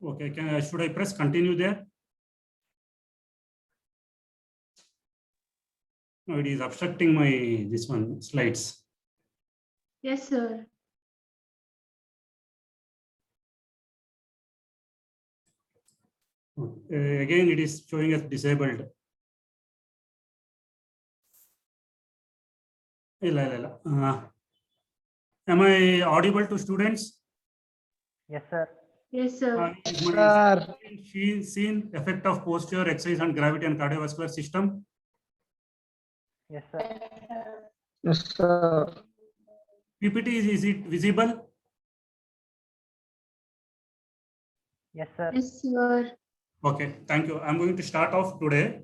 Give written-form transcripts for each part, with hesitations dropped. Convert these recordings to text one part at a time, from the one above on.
Okay, should I press continue there? No, it is obstructing my slides. Yes, sir. Again, it is showing as disabled. Am I audible to students? Yes, sir. Yes, sir. Seen effect of posture, exercise, and gravity and cardiovascular system? Yes, sir. Yes, sir. PPT, is it visible? Yes, sir. Yes, sir. Okay, thank you. I'm going to start off today.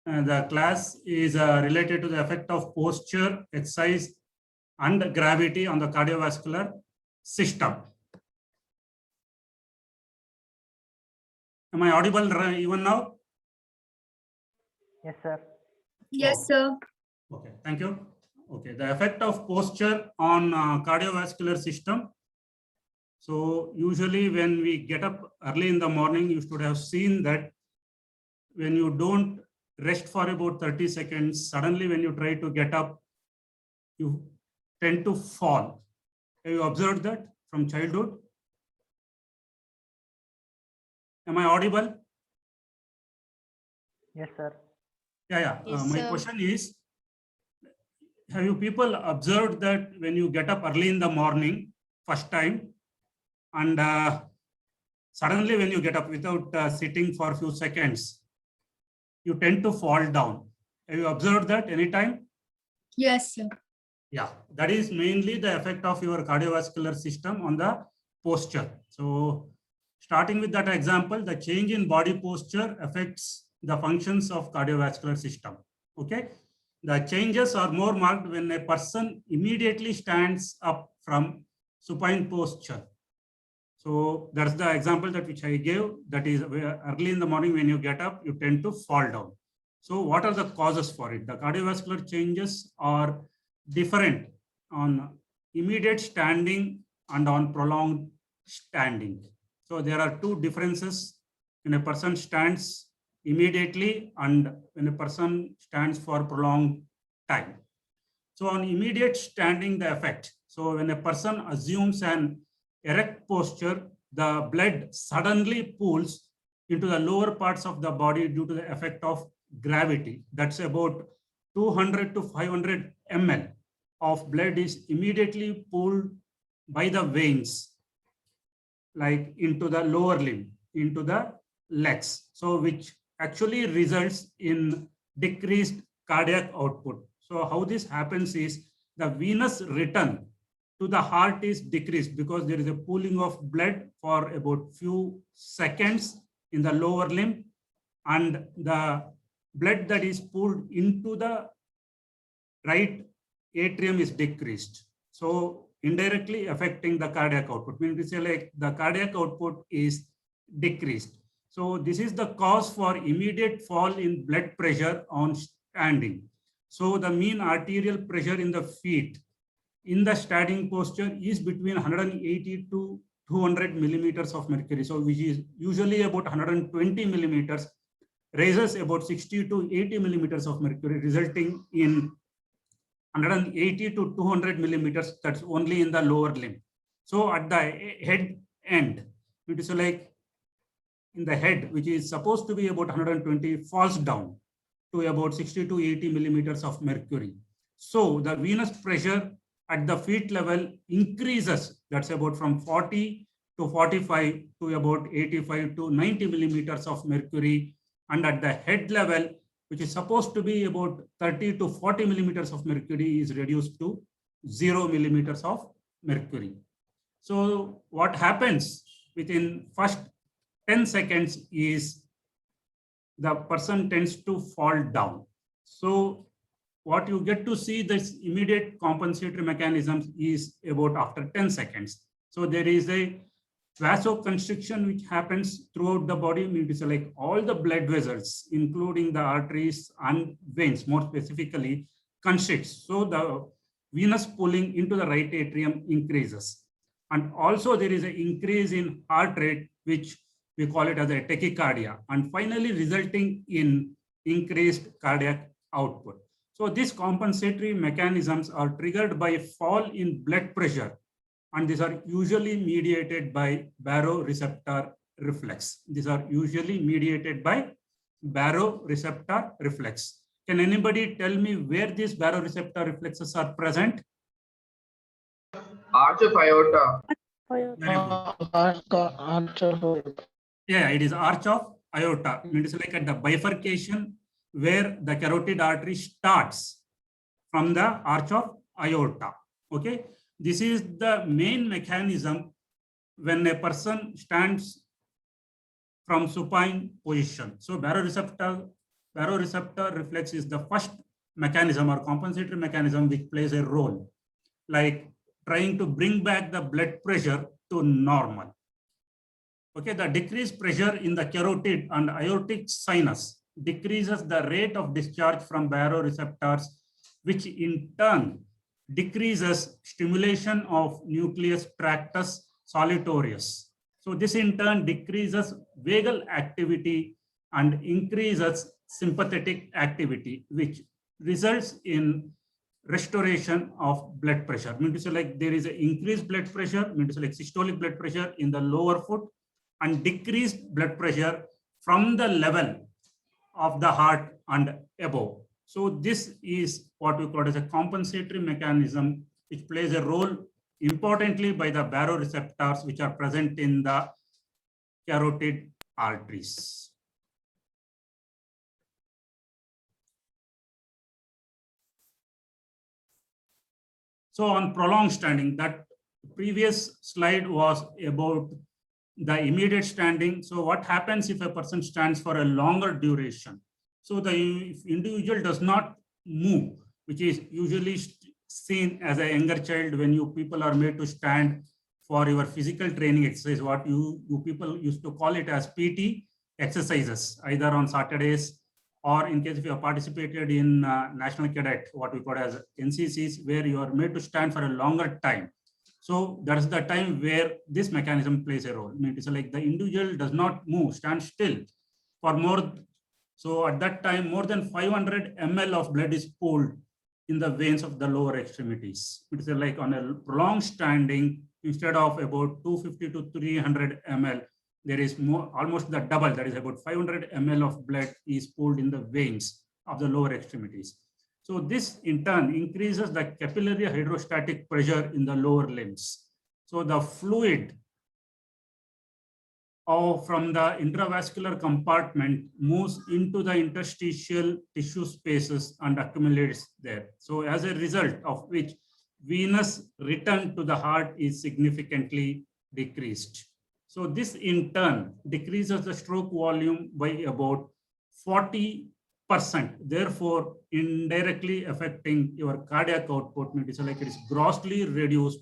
The class is related to the effect of posture, exercise, and gravity on the cardiovascular system. Am I audible even now? Yes, sir. Yes, sir. Okay, thank you. Okay, the effect of posture on cardiovascular system. So usually when we get up early in the morning, you should have seen that when you don't rest for about 30 seconds, suddenly when you try to get up, you tend to fall. Have you observed that from childhood? Am I audible? Yes, sir. Yeah. Yes, my sir. question is, have you people observed that when you get up early in the morning, first time, and suddenly when you get up without sitting for a few seconds, you tend to fall down. Have you observed that anytime? Yes, sir. Yeah, that is mainly the effect of your cardiovascular system on the posture. So starting with that example, the change in body posture affects the functions of cardiovascular system. Okay. The changes are more marked when a person immediately stands up from supine posture. So that's the example that which I gave. That is early in the morning when you get up, you tend to fall down. So what are the causes for it? The cardiovascular changes are different on immediate standing and on prolonged standing. So there are two differences when a person stands immediately and when a person stands for prolonged time. So on immediate standing, the effect. So when a person assumes an erect posture, the blood suddenly pools into the lower parts of the body due to the effect of gravity. That's about 200 to 500 ml of blood is immediately pulled by the veins, like into the lower limb, into the legs. So which actually results in decreased cardiac output. So how this happens is the venous return to the heart is decreased because there is a pooling of blood for about few seconds in the lower limb, and the blood that is pulled into the right atrium is decreased. So indirectly affecting the cardiac output. Means to say like the cardiac output is decreased. So this is the cause for immediate fall in blood pressure on standing. So the mean arterial pressure in the feet in the standing posture is between 180 to 200 millimeters of mercury. So which is usually about 120 millimeters, raises about 60 to 80 millimeters of mercury, resulting in 180 to 200 millimeters, that's only in the lower limb. So at the head end, it is like in the head, which is supposed to be about 120, falls down to about 60 to 80 millimeters of mercury. So the venous pressure at the feet level increases. That's about from 40 to 45 to about 85 to 90 millimeters of mercury. And at the head level, which is supposed to be about 30 to 40 millimeters of mercury, is reduced to 0 millimeters of mercury. So what happens within first 10 seconds is the person tends to fall down. So what you get to see this immediate compensatory mechanisms is about after 10 seconds. So there is a vasoconstriction which happens throughout the body. It is like all the blood vessels, including the arteries and veins, more specifically, constricts. So the venous pulling into the right atrium increases. And also there is an increase in heart rate, which we call it as a tachycardia, and finally resulting in increased cardiac output. So these compensatory mechanisms are triggered by a fall in blood pressure, and these are usually mediated by baroreceptor reflex. These are usually mediated by baroreceptor reflex. Can anybody tell me where these baroreceptor reflexes are present? Arch of aorta. Very good. Yeah, it is arch of aorta. It is like at the bifurcation where the carotid artery starts from the arch of aorta. Okay, this is the main mechanism when a person stands from supine position. So baroreceptor reflex is the first mechanism or compensatory mechanism which plays a role, like trying to bring back the blood pressure to normal. Okay, the decreased pressure in the carotid and aortic sinus decreases the rate of discharge from baroreceptors, which in turn decreases stimulation of nucleus tractus solitarius. So this in turn decreases vagal activity and increases sympathetic activity, which results in restoration of blood pressure. Mean to say, like, there is an increased blood pressure, mean to say, like systolic blood pressure in the lower foot, and decreased blood pressure from the level of the heart and above. So this is what we call as a compensatory mechanism, which plays a role importantly by the baroreceptors, which are present in the carotid arteries. So on prolonged standing, that previous slide was about the immediate standing. So what happens if a person stands for a longer duration? So the individual does not move, which is usually seen as a younger child when you people are made to stand for your physical training exercise, what you people used to call it as PT exercises, either on Saturdays or in case if you have participated in National Cadet, what we call as NCCs, where you are made to stand for a longer time. So that is the time where this mechanism plays a role. I mean, it's like the individual does not move, stand still for more. So at that time, more than 500 ml of blood is pulled in the veins of the lower extremities. It's like on a prolonged standing, instead of about 250 to 300 ml, there is more, almost the double, that is about 500 ml of blood is pulled in the veins of the lower extremities. So this in turn increases the capillary hydrostatic pressure in the lower limbs. So the fluid from the intravascular compartment moves into the interstitial tissue spaces and accumulates there. So as a result of which venous return to the heart is significantly decreased. So this in turn decreases the stroke volume by about 40%, therefore indirectly affecting your cardiac output. It is like it is grossly reduced,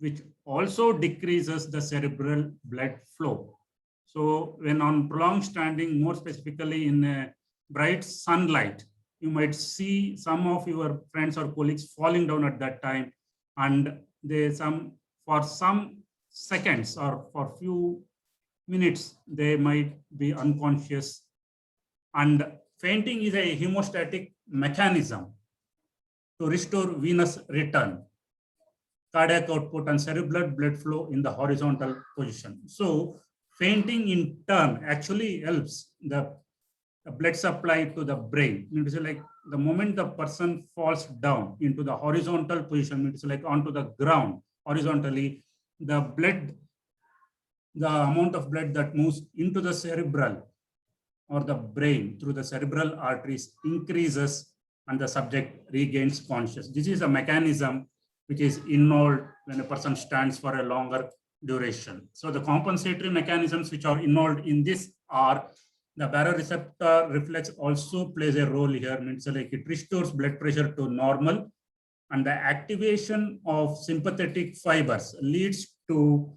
which also decreases the cerebral blood flow. So when on prolonged standing, more specifically in bright sunlight, you might see some of your friends or colleagues falling down at that time, and for some seconds or for few minutes, they might be unconscious. And fainting is a hemostatic mechanism to restore venous return, cardiac output, and cerebral blood flow in the horizontal position. So fainting in turn actually helps the blood supply to the brain. It is like the moment the person falls down into the horizontal position, it is like onto the ground horizontally, the amount of blood that moves into the cerebral or the brain through the cerebral arteries increases and the subject regains consciousness. This is a mechanism which is involved when a person stands for a longer duration. So the compensatory mechanisms which are involved in this are the baroreceptor reflex also plays a role here. Means like it restores blood pressure to normal, and the activation of sympathetic fibers leads to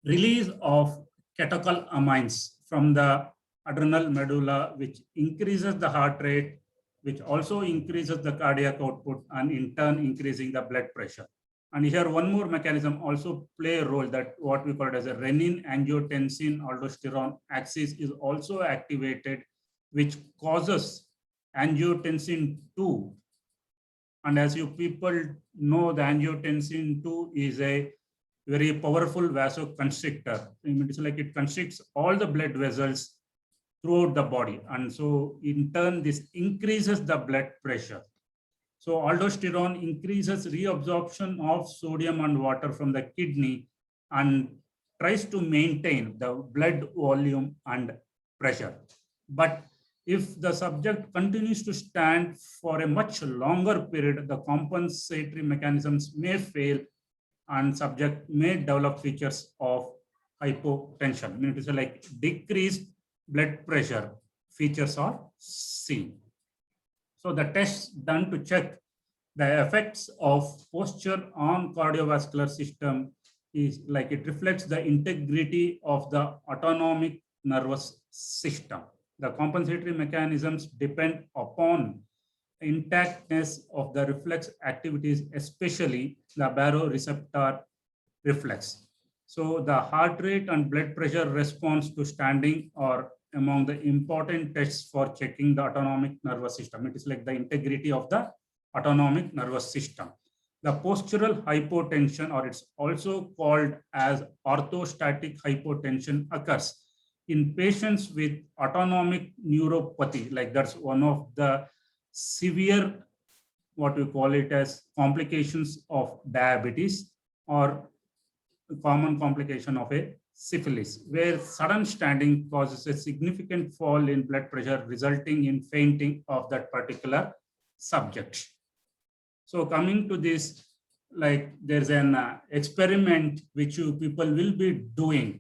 release of catecholamines from the adrenal medulla, which increases the heart rate, which also increases the cardiac output, and in turn increasing the blood pressure. And here one more mechanism also play a role, that what we call it as a renin-angiotensin-aldosterone axis is also activated, which causes angiotensin 2. And as you people know, the angiotensin 2 is a very powerful vasoconstrictor. It's like it constricts all the blood vessels throughout the body. And so in turn, this increases the blood pressure. So aldosterone increases reabsorption of sodium and water from the kidney and tries to maintain the blood volume and pressure. But if the subject continues to stand for a much longer period, the compensatory mechanisms may fail and subject may develop features of hypotension. I mean, it is like decreased blood pressure features are seen. So the tests done to check the effects of posture on cardiovascular system is like it reflects the integrity of the autonomic nervous system. The compensatory mechanisms depend upon intactness of the reflex activities, especially the baroreceptor reflex. So the heart rate and blood pressure response to standing are among the important tests for checking the autonomic nervous system. It is like the integrity of the autonomic nervous system. The postural hypotension, or it's also called as orthostatic hypotension, occurs in patients with autonomic neuropathy. Like that's one of the severe, what we call it as complications of diabetes or common complication of a syphilis, where sudden standing causes a significant fall in blood pressure, resulting in fainting of that particular subject. So coming to this, like there's an experiment which you people will be doing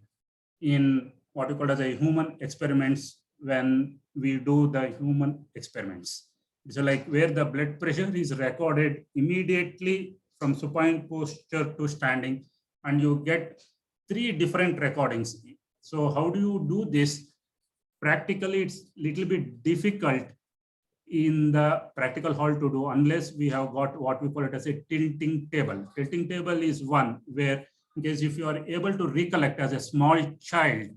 in what we call as a human experiments when we do the human experiments. So like where the blood pressure is recorded immediately from supine posture to standing, and you get 3 different recordings. So how do you do this? Practically, it's a little bit difficult in the practical hall to do unless we have got what we call it as a tilting table. Tilting table is one where, in case if you are able to recollect as a small child,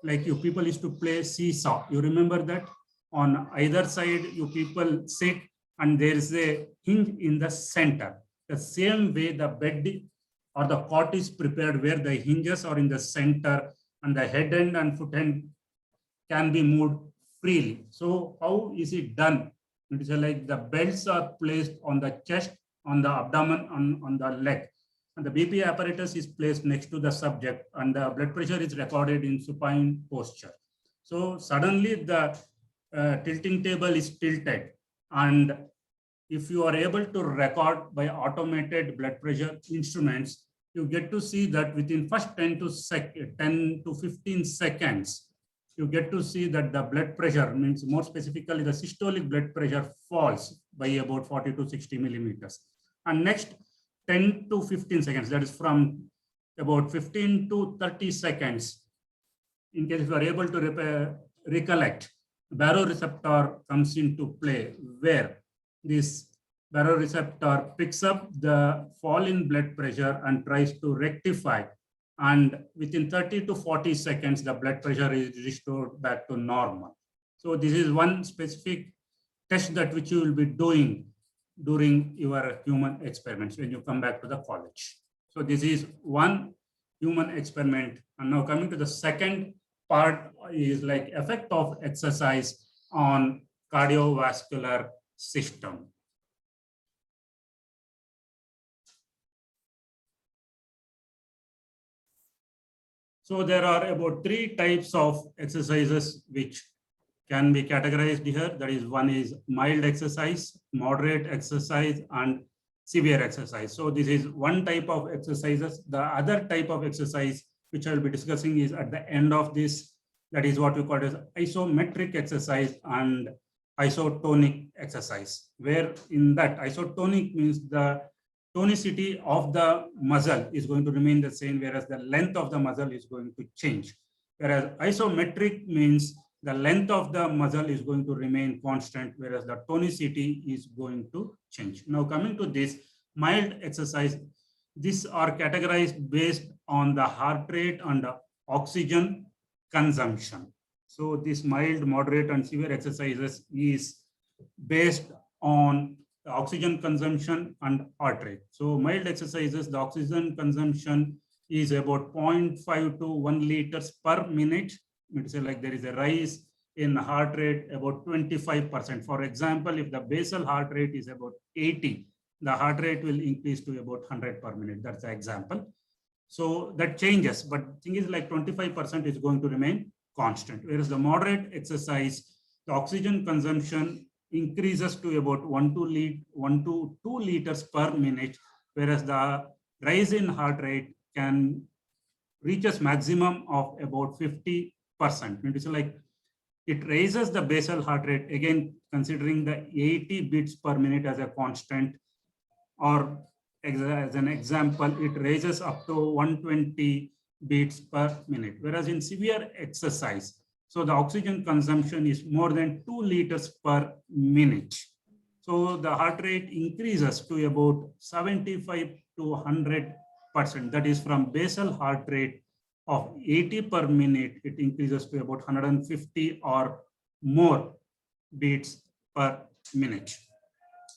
like you people used to play seesaw. You remember that? On either side, you people sit and there is a hinge in the center. The same way the bed or the cot is prepared where the hinges are in the center and the head end and foot end can be moved freely. So how is it done? It is like the belts are placed on the chest, on the abdomen, on the leg. And the BP apparatus is placed next to the subject and the blood pressure is recorded in supine posture. So suddenly the tilting table is tilted, and if you are able to record by automated blood pressure instruments, you get to see that within first 10 to 15 seconds, you get to see that the blood pressure, means more specifically the systolic blood pressure, falls by about 40 to 60 millimeters. And next 10 to 15 seconds, that is from about 15 to 30 seconds, in case you are able to recollect, baroreceptor comes into play, where this baroreceptor picks up the fall in blood pressure and tries to rectify. And within 30 to 40 seconds, the blood pressure is restored back to normal. So this is one specific test that which you will be doing during your human experiments when you come back to the college. So this is one human experiment. And now coming to the second part is like effect of exercise on cardiovascular system. So there are about 3 types of exercises which can be categorized here. That is, one is mild exercise, moderate exercise, and severe exercise. So this is one type of exercises. The other type of exercise which I will be discussing is at the end of this. That is what we call as isometric exercise and isotonic exercise, where in that isotonic means the tonicity of the muscle is going to remain the same, whereas the length of the muscle is going to change. Whereas isometric means the length of the muscle is going to remain constant, whereas the tonicity is going to change. Now coming to this mild exercise, these are categorized based on the heart rate and oxygen consumption. So this mild, moderate, and severe exercises is based on the oxygen consumption and heart rate. So mild exercises, the oxygen consumption is about 0.5 to 1 liters per minute. It say like there is a rise in heart rate about 25%. For example, if the basal heart rate is about 80, the heart rate will increase to about 100 per minute. That's the example. So that changes, but thing is like 25% is going to remain constant. Whereas the moderate exercise, the oxygen consumption increases to about 1 to 2 liters per minute, whereas the rise in heart rate can reaches maximum of about 50%. It is like it raises the basal heart rate, again, considering the 80 beats per minute as a constant, or as an example, it raises up to 120 beats per minute. Whereas in severe exercise, so the oxygen consumption is more than 2 liters per minute. So the heart rate increases to about 75 to 100%. That is from basal heart rate of 80 per minute, it increases to about 150 or more beats per minute.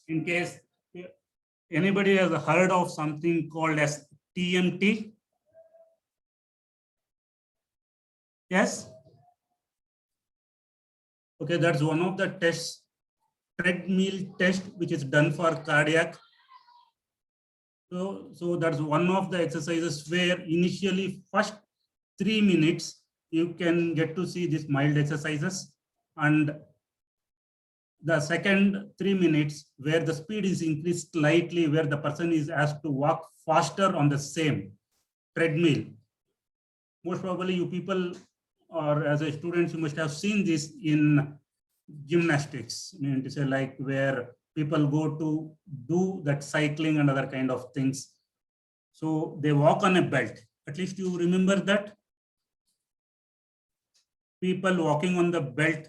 In case anybody has heard of something called as TMT? Yes? Okay, that's one of the tests, treadmill test, which is done for cardiac. So that's one of the exercises where initially first 3 minutes, you can get to see these mild exercises. And the second 3 minutes where the speed is increased slightly, where the person is asked to walk faster on the same treadmill. Most probably you people, or as a student, you must have seen this in gymnastics. I mean, to say like where people go to do that cycling and other kind of things. So they walk on a belt. At least you remember that. People walking on the belt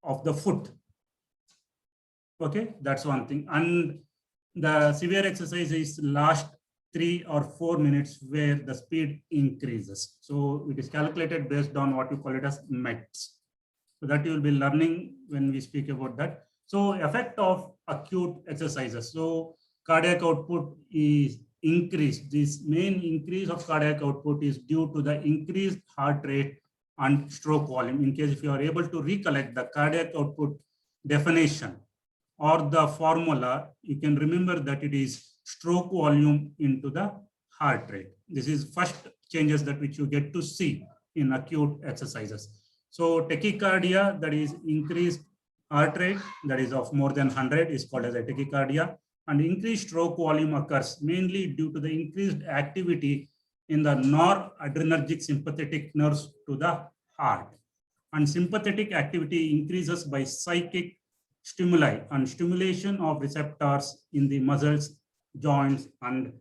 of the foot. Okay, that's one thing. And the severe exercise is last 3 or 4 minutes where the speed increases. So it is calculated based on what you call it as METs. So that you will be learning when we speak about that. So effect of acute exercises. So cardiac output is increased. This main increase of cardiac output is due to the increased heart rate and stroke volume. In case if you are able to recollect the cardiac output definition or the formula, you can remember that it is stroke volume into the heart rate. This is first changes that which you get to see in acute exercises. So tachycardia, that is increased heart rate, that is of more than 100, is called as a tachycardia. And increased stroke volume occurs mainly due to the increased activity in the noradrenergic sympathetic nerves to the heart. And sympathetic activity increases by psychic stimuli and stimulation of receptors in the muscles, joints, and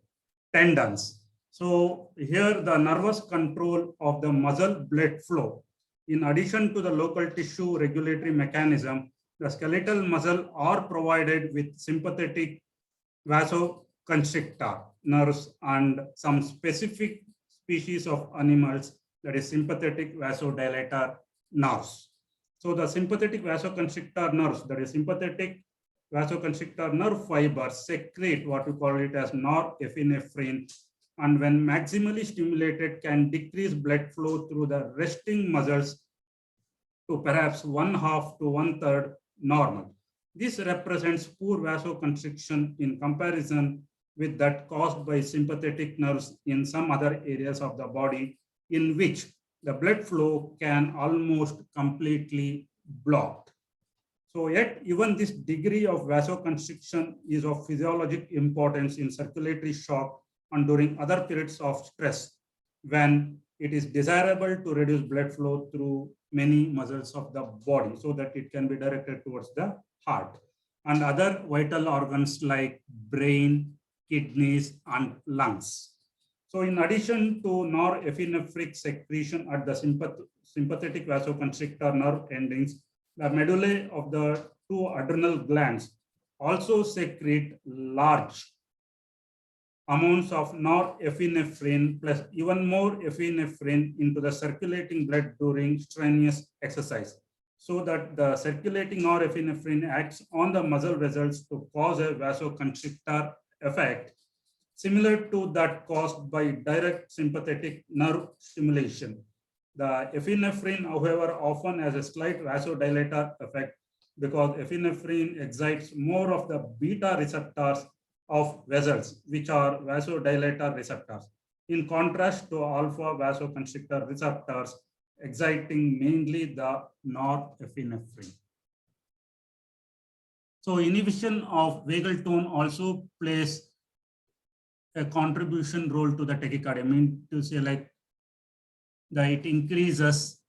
tendons. So here the nervous control of the muscle blood flow. In addition to the local tissue regulatory mechanism, the skeletal muscle are provided with sympathetic vasoconstrictor nerves and some specific species of animals, that is sympathetic vasodilator nerves. So the sympathetic vasoconstrictor nerves, that is sympathetic vasoconstrictor nerve fibers, secrete what we call it as norepinephrine, and when maximally stimulated can decrease blood flow through the resting muscles to perhaps 1/2 to 1/3 normal. This represents poor vasoconstriction in comparison with that caused by sympathetic nerves in some other areas of the body, in which the blood flow can almost completely blocked. So yet even this degree of vasoconstriction is of physiologic importance in circulatory shock and during other periods of stress, when it is desirable to reduce blood flow through many muscles of the body so that it can be directed towards the heart and other vital organs like brain, kidneys, and lungs. So in addition to norepinephrine secretion at the sympathetic vasoconstrictor nerve endings, the medullae of the 2 adrenal glands also secrete large amounts of norepinephrine plus even more epinephrine into the circulating blood during strenuous exercise, so that the circulating norepinephrine acts on the muscle vessels to cause a vasoconstrictor effect similar to that caused by direct sympathetic nerve stimulation. The epinephrine, however, often has a slight vasodilator effect because epinephrine excites more of the beta receptors of vessels, which are vasodilator receptors, in contrast to alpha vasoconstrictor receptors exciting mainly the norepinephrine. So inhibition of vagal tone also plays a contribution role to the tachycardia. I mean to say like that it increases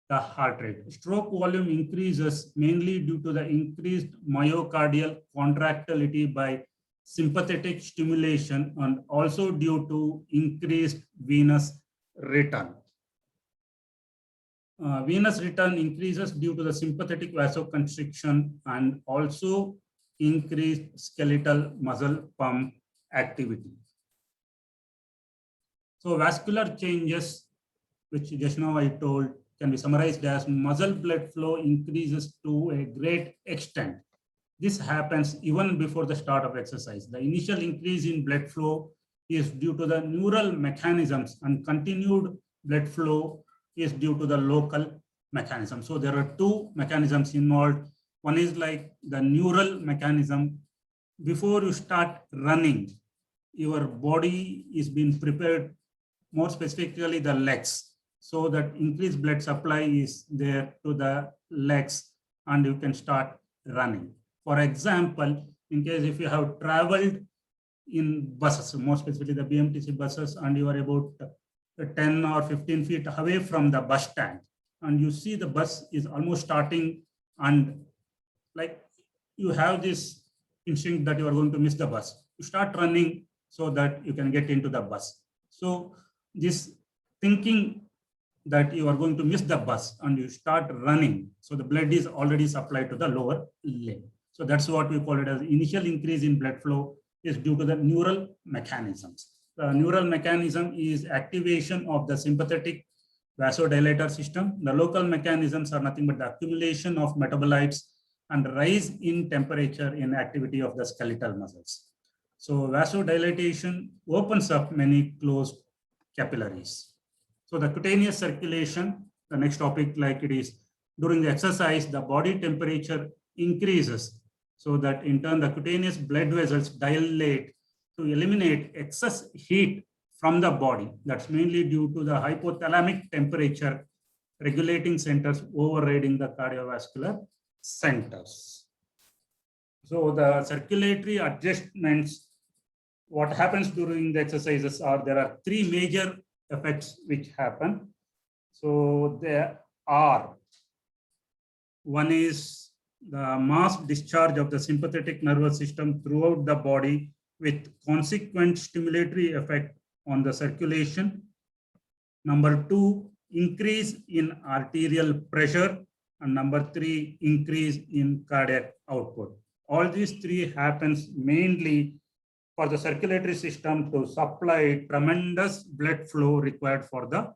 the heart rate. Stroke volume increases mainly due to the increased myocardial contractility by sympathetic stimulation and also due to increased venous return. Venous return increases due to the sympathetic vasoconstriction and also increased skeletal muscle pump activity. So vascular changes, which just now I told, can be summarized as muscle blood flow increases to a great extent. This happens even before the start of exercise. The initial increase in blood flow is due to the neural mechanisms, and continued blood flow is due to the local mechanism. So there are two mechanisms involved. One is like the neural mechanism. Before you start running, your body is being prepared, more specifically the legs, so that increased blood supply is there to the legs and you can start running. For example, in case if you have traveled in buses, more specifically the BMTC buses, and you are about 10 or 15 feet away from the bus stand, and you see the bus is almost starting, and like you have this instinct that you are going to miss the bus, you start running so that you can get into the bus. So this thinking that you are going to miss the bus and you start running, so the blood is already supplied to the lower limb. So that's what we call it as initial increase in blood flow is due to the neural mechanisms. The neural mechanism is activation of the sympathetic vasodilator system. The local mechanisms are nothing but the accumulation of metabolites and rise in temperature in activity of the skeletal muscles. So vasodilatation opens up many closed capillaries. So the cutaneous circulation, the next topic, like it is during the exercise, the body temperature increases, so that in turn the cutaneous blood vessels dilate to eliminate excess heat from the body. That's mainly due to the hypothalamic temperature regulating centers overriding the cardiovascular centers. So the circulatory adjustments, what happens during the exercises are, there are three major effects which happen. So there are, one is the mass discharge of the sympathetic nervous system throughout the body with consequent stimulatory effect on the circulation. Number two, increase in arterial pressure. And number three, increase in cardiac output. All these three happens mainly for the circulatory system to supply tremendous blood flow required for the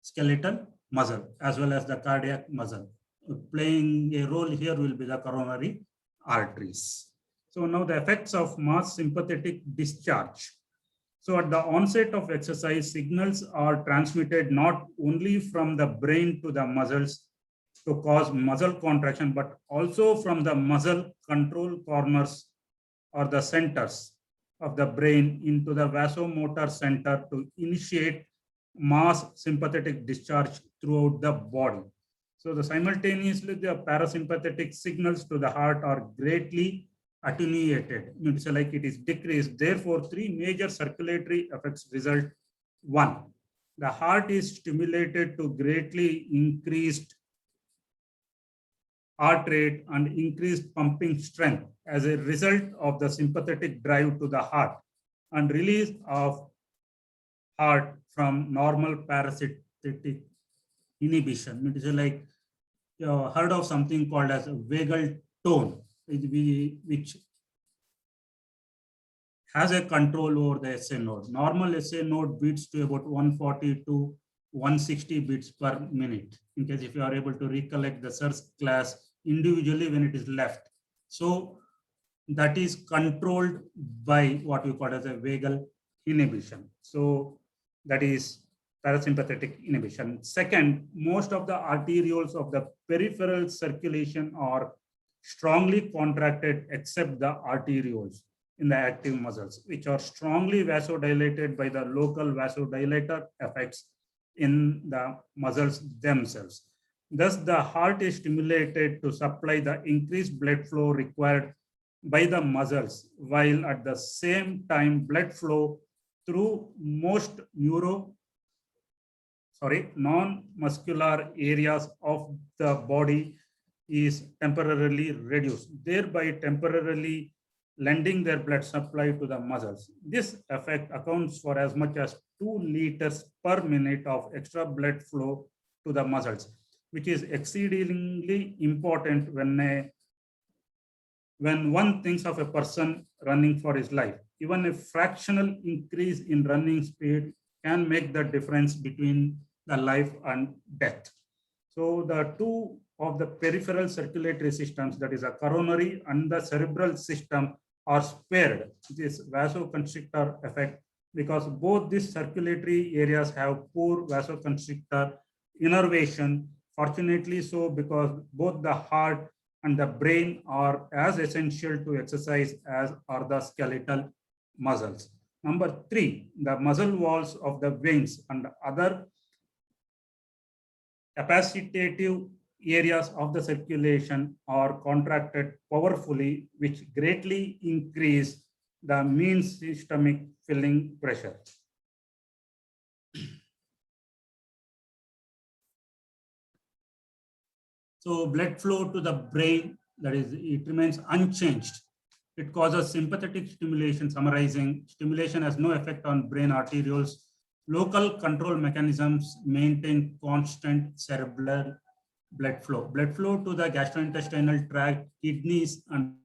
skeletal muscle as well as the cardiac muscle. Playing a role here will be the coronary arteries. So now the effects of mass sympathetic discharge. So at the onset of exercise, signals are transmitted not only from the brain to the muscles to cause muscle contraction, but also from the muscle control corners or the centers of the brain into the vasomotor center to initiate mass sympathetic discharge throughout the body. So the simultaneously the parasympathetic signals to the heart are greatly attenuated, means like it is decreased. Therefore, three major circulatory effects result. One, the heart is stimulated to greatly increased heart rate and increased pumping strength as a result of the sympathetic drive to the heart and release of heart from normal parasympathetic inhibition. It is like you heard of something called as a vagal tone, which has a control over the SA node. Normal SA node beats to about 140 to 160 beats per minute, in case if you are able to recollect the search class individually when it is left. So that is controlled by what we call as a vagal inhibition. So that is parasympathetic inhibition. Second, most of the arterioles of the peripheral circulation are strongly contracted except the arterioles in the active muscles, which are strongly vasodilated by the local vasodilator effects in the muscles themselves. Thus, the heart is stimulated to supply the increased blood flow required by the muscles, while at the same time blood flow through most non-muscular areas of the body is temporarily reduced, thereby temporarily lending their blood supply to the muscles. This effect accounts for as much as 2 liters per minute of extra blood flow to the muscles, which is exceedingly important when one thinks of a person running for his life. Even a fractional increase in running speed can make the difference between the life and death. So the two of the peripheral circulatory systems, that is a coronary and the cerebral system, are spared this vasoconstrictor effect because both these circulatory areas have poor vasoconstrictor innervation. Fortunately so, because both the heart and the brain are as essential to exercise as are the skeletal muscles. Number 3, the muscle walls of the veins and other capacitative areas of the circulation are contracted powerfully, which greatly increase the mean systemic filling pressure. So blood flow to the brain, that is, it remains unchanged. It causes sympathetic stimulation. Summarizing, stimulation has no effect on brain arterioles. Local control mechanisms maintain constant cerebral blood flow. Blood flow to the gastrointestinal tract, kidneys, and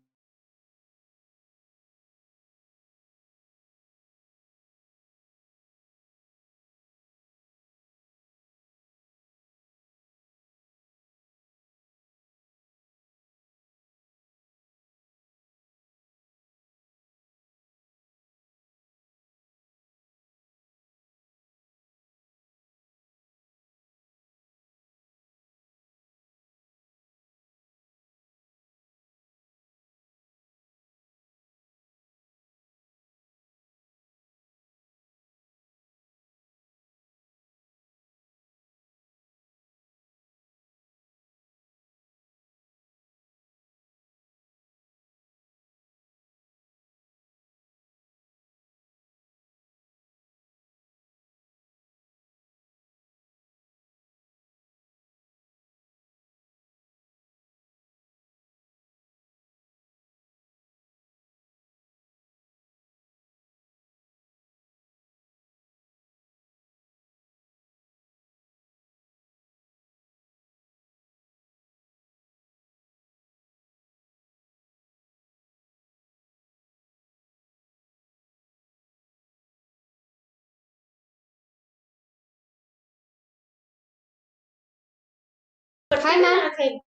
Hi, ma'am.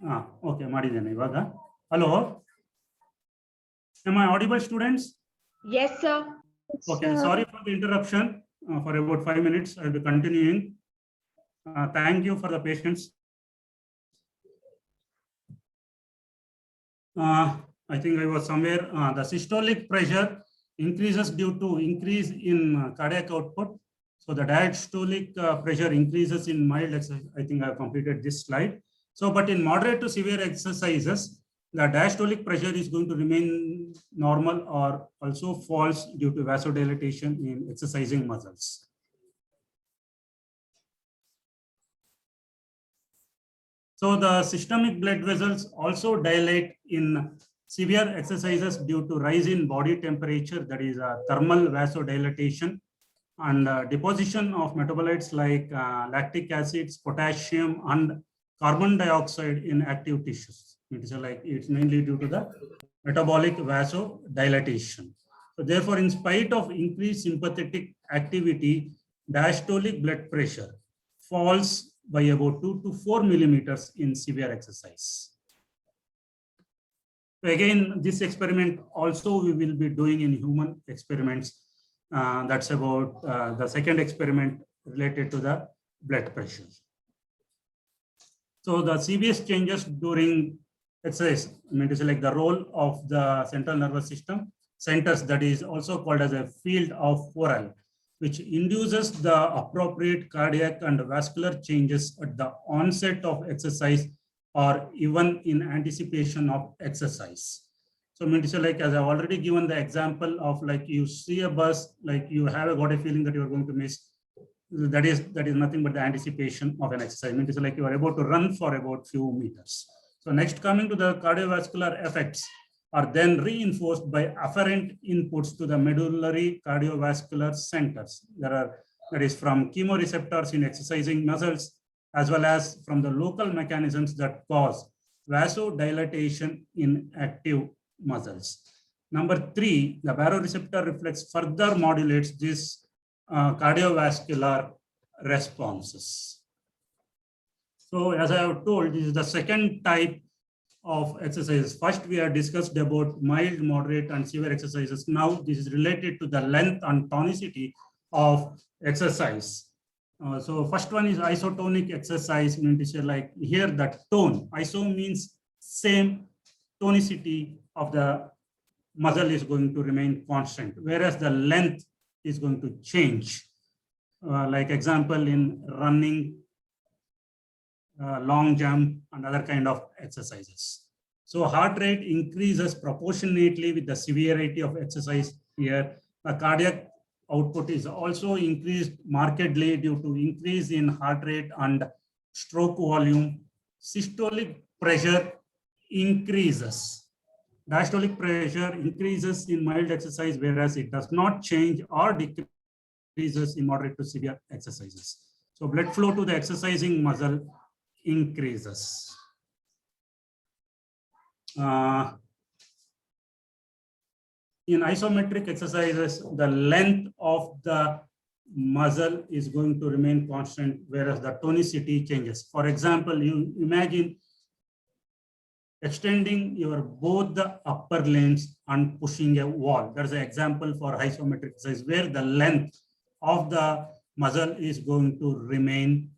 Okay, ಮಾಡಿದ್ದೇನೆ ಇವಾಗ. Hello. Am I audible, students? Yes, sir. Okay, sorry for the interruption for about 5 minutes. I'll be continuing. Thank you for the patience. I think I was somewhere. The systolic pressure increases due to increase in cardiac output. So the diastolic pressure increases in mild exercise. I think I have completed this slide. So, but in moderate to severe exercises, the diastolic pressure is going to remain normal or also falls due to vasodilatation in exercising muscles. So the systemic blood vessels also dilate in severe exercises due to rise in body temperature, that is thermal vasodilatation, and deposition of metabolites like lactic acids, potassium, and carbon dioxide in active tissues. It's mainly due to the metabolic vasodilatation. So therefore, in spite of increased sympathetic activity, diastolic blood pressure falls by about 2 to 4 millimeters in severe exercise. So again, this experiment also we will be doing in human experiments. That's about the second experiment related to the blood pressure. So the CVS changes during exercise, I mean to say like the role of the central nervous system centers, that is also called as a field of Forel, which induces the appropriate cardiac and vascular changes at the onset of exercise or even in anticipation of exercise. So I mean to say, like, as I've already given the example of like you see a bus, like you have got a feeling that you're going to miss. That is nothing but the anticipation of an exercise. I mean to say, like you are about to run for about few meters. So next, coming to the cardiovascular effects are then reinforced by afferent inputs to the medullary cardiovascular centers. That is from chemoreceptors in exercising muscles, as well as from the local mechanisms that cause vasodilatation in active muscles. Number 3, the baroreceptor reflex further modulates this cardiovascular responses. So as I have told, this is the second type of exercises. First, we have discussed about mild, moderate, and severe exercises. Now, this is related to the length and tonicity of exercise. So first one is isotonic exercise, meaning to say like here that tone, iso means same, tonicity of the muscle is going to remain constant, whereas the length is going to change. Like example in running, long jump, and other kind of exercises. So heart rate increases proportionately with the severity of exercise here. The cardiac output is also increased markedly due to increase in heart rate and stroke volume. Systolic pressure increases. Diastolic pressure increases in mild exercise, whereas it does not change or decreases in moderate to severe exercises. So blood flow to the exercising muscle increases. In isometric exercises, the length of the muscle is going to remain constant, whereas the tonicity changes. For example, you imagine extending your both the upper limbs and pushing a wall. There's an example for isometric exercise where the length of the muscle is going to remain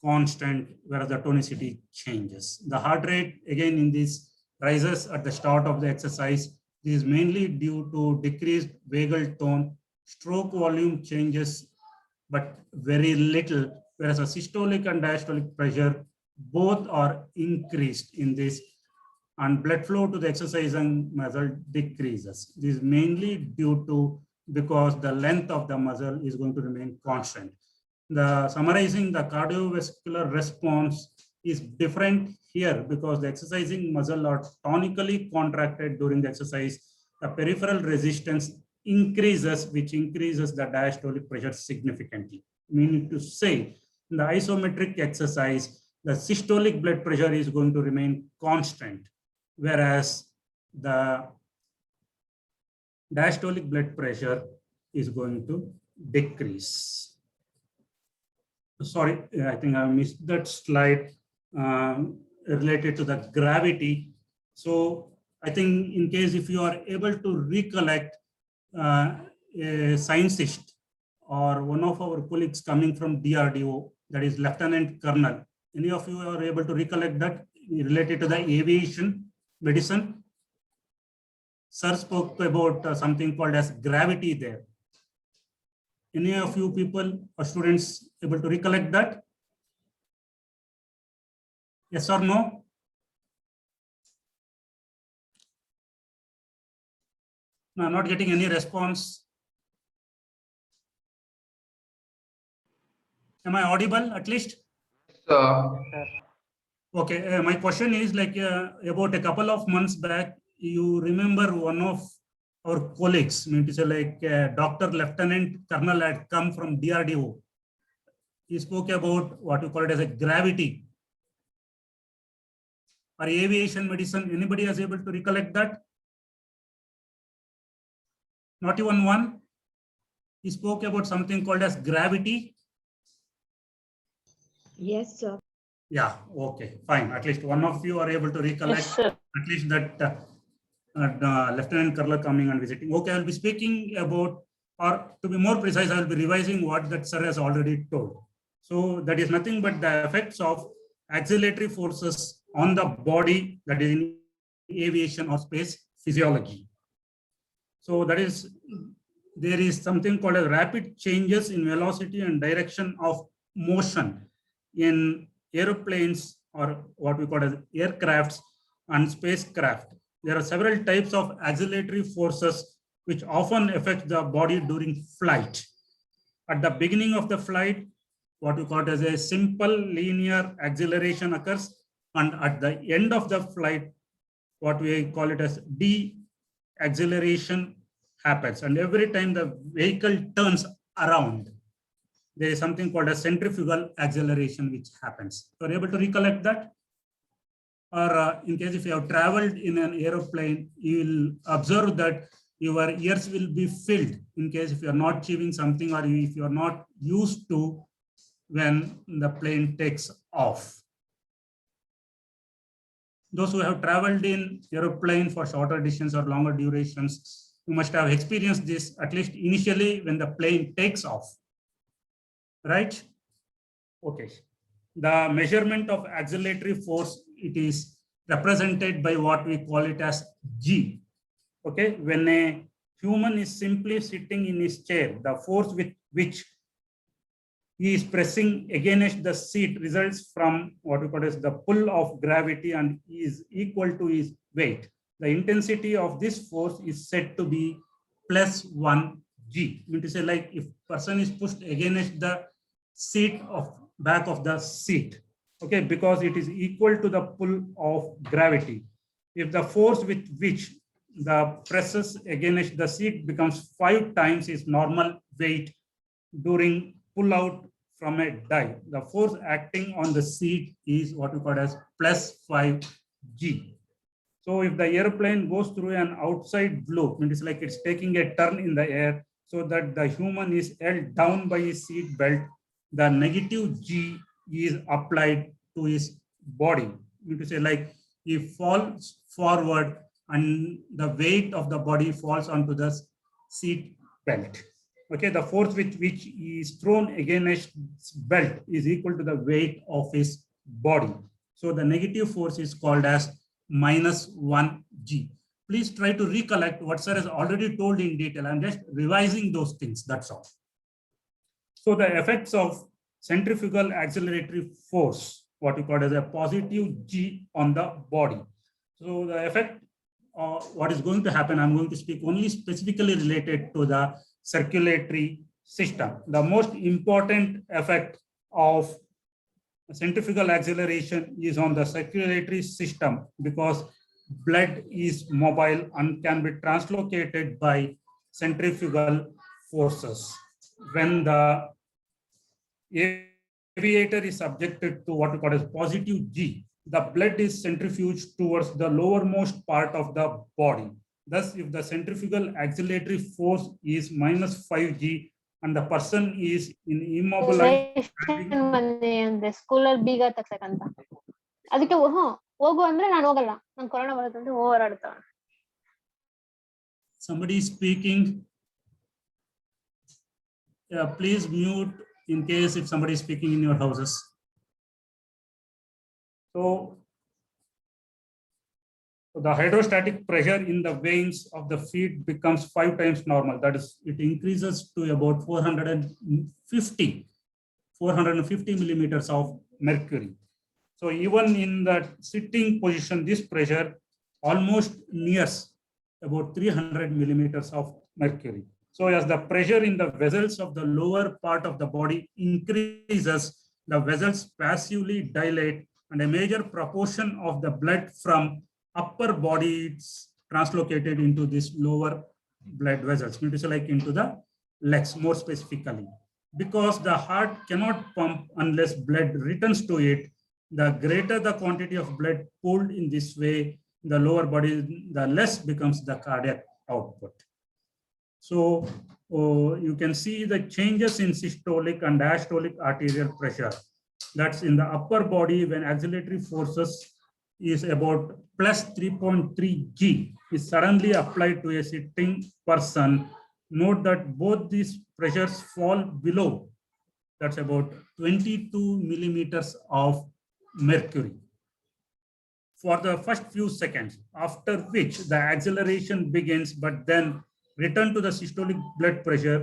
constant, whereas the tonicity changes. The heart rate, again, in this rises at the start of the exercise. This is mainly due to decreased vagal tone. Stroke volume changes, but very little, whereas a systolic and diastolic pressure both are increased in this, and blood flow to the exercising muscle decreases. This is mainly due to because the length of the muscle is going to remain constant. Summarizing, the cardiovascular response is different here because the exercising muscle are tonically contracted during the exercise. The peripheral resistance increases, which increases the diastolic pressure significantly. Meaning to say, in the isometric exercise, the systolic blood pressure is going to remain constant, whereas the diastolic blood pressure is going to decrease. Sorry, I think I missed that slide. related to the gravity. So I think in case if you are able to recollect a scientist or one of our colleagues coming from DRDO, that is Lieutenant Colonel, any of you are able to recollect that related to the aviation medicine? Sir spoke about something called as gravity there. Any of you people or students able to recollect that? Yes or no? No, not getting any response. Am I audible at least? Sir. Sir. Okay, my question is like about a couple of months back, you remember one of our colleagues, mean to say like Dr. Lieutenant Colonel had come from DRDO. He spoke about what you call it as a gravity or aviation medicine. Anybody is able to recollect that? Not even one. He spoke about something called as gravity. Yes, sir. Yeah, okay, fine. At least one of you are able to recollect at least that Lieutenant Colonel coming and visiting. Okay, I'll be speaking about, or to be more precise, I'll be revising what that sir has already told. So that is nothing but the effects of accelerative forces on the body, that is in aviation or space physiology. So that is, there is something called as rapid changes in velocity and direction of motion in aeroplanes or what we call as aircrafts and spacecraft. There are several types of accelerative forces which often affect the body during flight. At the beginning of the flight, what we call as a simple linear acceleration occurs, and at the end of the flight, what we call it as de-acceleration happens. And every time the vehicle turns around, there is something called a centrifugal acceleration which happens. So are you able to recollect that? Or in case if you have traveled in an aeroplane, you will observe that your ears will be filled in case if you are not chewing something or if you are not used to when the plane takes off. Those who have traveled in aeroplane for shorter distance or longer durations, you must have experienced this at least initially when the plane takes off, right? Okay. The measurement of accelerative force, it is represented by what we call it as G. Okay, when a human is simply sitting in his chair, the force with which he is pressing against the seat results from what we call as the pull of gravity and is equal to his weight. The intensity of this force is said to be plus 1 G. I mean to say, like if person is pushed against the seat of back of the seat, okay, because it is equal to the pull of gravity. If the force with which the presses against the seat becomes 5 times its normal weight during pull out from a die, the force acting on the seat is what we call as plus 5 G. So if the airplane goes through an outside loop, it is like it's taking a turn in the air so that the human is held down by his seat belt, the negative G is applied to his body. You to say like he falls forward and the weight of the body falls onto the seat belt. Okay, the force with which he is thrown against belt is equal to the weight of his body. So the negative force is called as minus 1 G. Please try to recollect what sir has already told in detail. I'm just revising those things, that's all. So the effects of centrifugal accelerative force, what we call as a positive G on the body. So the effect, what is going to happen, I'm going to speak only specifically related to the circulatory system. The most important effect of centrifugal acceleration is on the circulatory system because blood is mobile and can be translocated by centrifugal forces. When the aviator is subjected to what we call as positive G, the blood is centrifuged towards the lowermost part of the body. Thus, if the centrifugal accelerative force is minus 5 G and the person is in immobilized, School bigat at second. ಅದಕ್ಕೆ ಹೋಗು ಅಂದ್ರೆ ನಾನು ಹೋಗಲ್ಲ, ನಂಗೆ corona ಬರುತ್ತೆ ಅಂತ ಹೋರಾಡ್ತಾವ. Somebody is speaking. Yeah, please mute in case if somebody is speaking in your houses. So the hydrostatic pressure in the veins of the feet becomes 5 times normal. That is, it increases to about 450 millimeters of mercury. So even in that sitting position, this pressure almost nears about 300 millimeters of mercury. So as the pressure in the vessels of the lower part of the body increases, the vessels passively dilate and a major proportion of the blood from upper body is translocated into this lower blood vessels, it is like into the legs more specifically. Because the heart cannot pump unless blood returns to it, the greater the quantity of blood pulled in this way, the lower body, the less becomes the cardiac output. So you can see the changes in systolic and diastolic arterial pressure. That's in the upper body when axillary forces is about plus 3.3 G is suddenly applied to a sitting person. Note that both these pressures fall below. That's about 22 millimeters of mercury for the first few seconds, after which the acceleration begins, but then return to the systolic blood pressure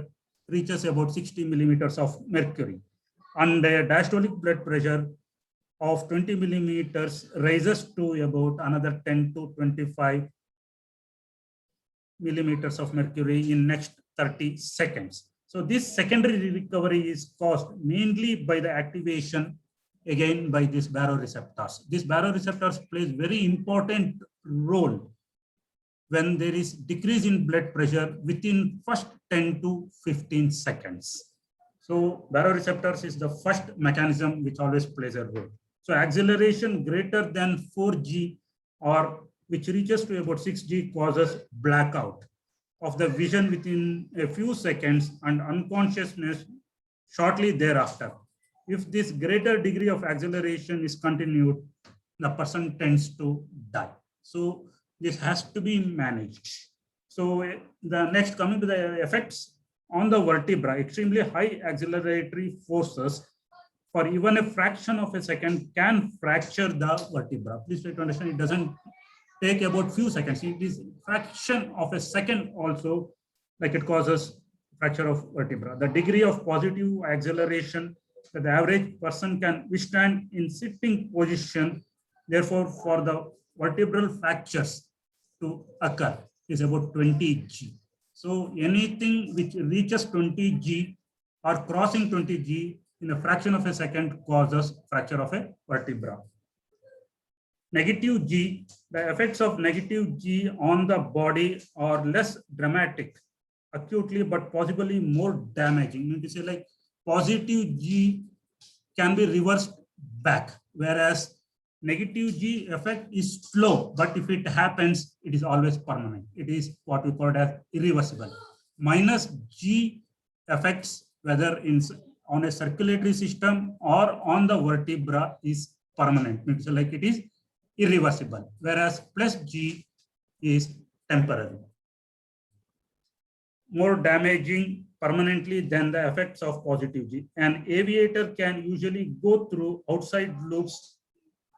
reaches about 60 millimeters of mercury. And the diastolic blood pressure of 20 millimeters rises to about another 10 to 25 millimeters of mercury in next 30 seconds. So this secondary recovery is caused mainly by the activation again by these baroreceptors. These baroreceptors plays very important role when there is decrease in blood pressure within first 10 to 15 seconds. So baroreceptors is the first mechanism which always plays a role. So acceleration greater than 4G or which reaches to about 6G causes blackout of the vision within a few seconds and unconsciousness shortly thereafter. If this greater degree of acceleration is continued, the person tends to die. So this has to be managed. So the next, coming to the effects on the vertebra, extremely high acceleratory forces for even a fraction of a second can fracture the vertebra. Please try to understand, it doesn't take about few seconds. It is fraction of a second also, like it causes fracture of vertebra. The degree of positive acceleration that the average person can withstand in sitting position, therefore for the vertebral fractures to occur is about 20 G. So anything which reaches 20 G or crossing 20 G in a fraction of a second causes fracture of a vertebra. Negative G, the effects of negative G on the body are less dramatic acutely, but possibly more damaging. You say like positive G can be reversed back, whereas negative G effect is slow, but if it happens, it is always permanent. It is what we call as irreversible. Minus G effects, whether on a circulatory system or on the vertebra, is permanent. It's like it is irreversible, whereas plus G is temporary. More damaging permanently than the effects of positive G. An aviator can usually go through outside loops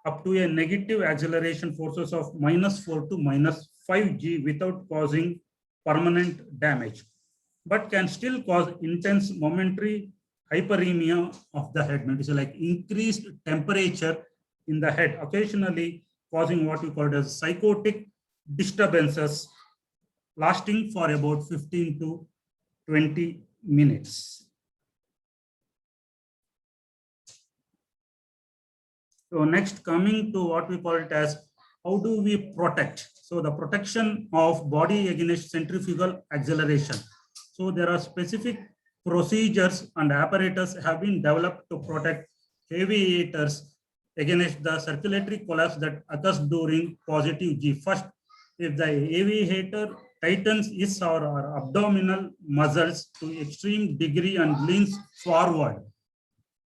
up to a negative acceleration forces of -4 to -5G without causing permanent damage, but can still cause intense momentary hyperemia of the head. It is like increased temperature in the head, occasionally causing what we call as psychotic disturbances lasting for about 15 to 20 minutes. So next, coming to what we call it as how do we protect? So the protection of body against centrifugal acceleration. So there are specific procedures and apparatus have been developed to protect aviators against the circulatory collapse that occurs during positive G. First, if the aviator tightens his or her abdominal muscles to extreme degree and leans forward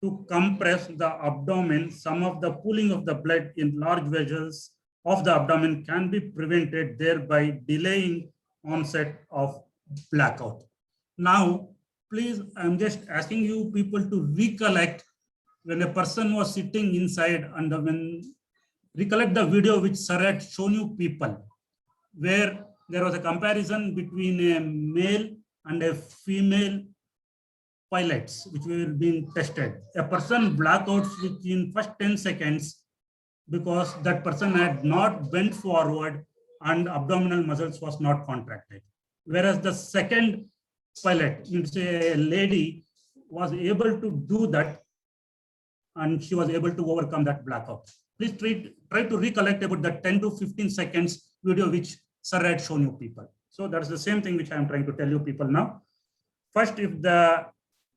to compress the abdomen, some of the pooling of the blood in large vessels of the abdomen can be prevented, thereby delaying onset of blackout. Now, please, I'm just asking you people to recollect when a person was sitting inside and when recollect the video which sir had shown you people, where there was a comparison between a male and a female pilots which were being tested. A person blackouts within first 10 seconds because that person had not bent forward and abdominal muscles was not contracted. Whereas the second pilot, means a lady, was able to do that and she was able to overcome that blackout. Please try to recollect about the 10 to 15 seconds video which sir had shown you people. So that's the same thing which I am trying to tell you people now. First, if the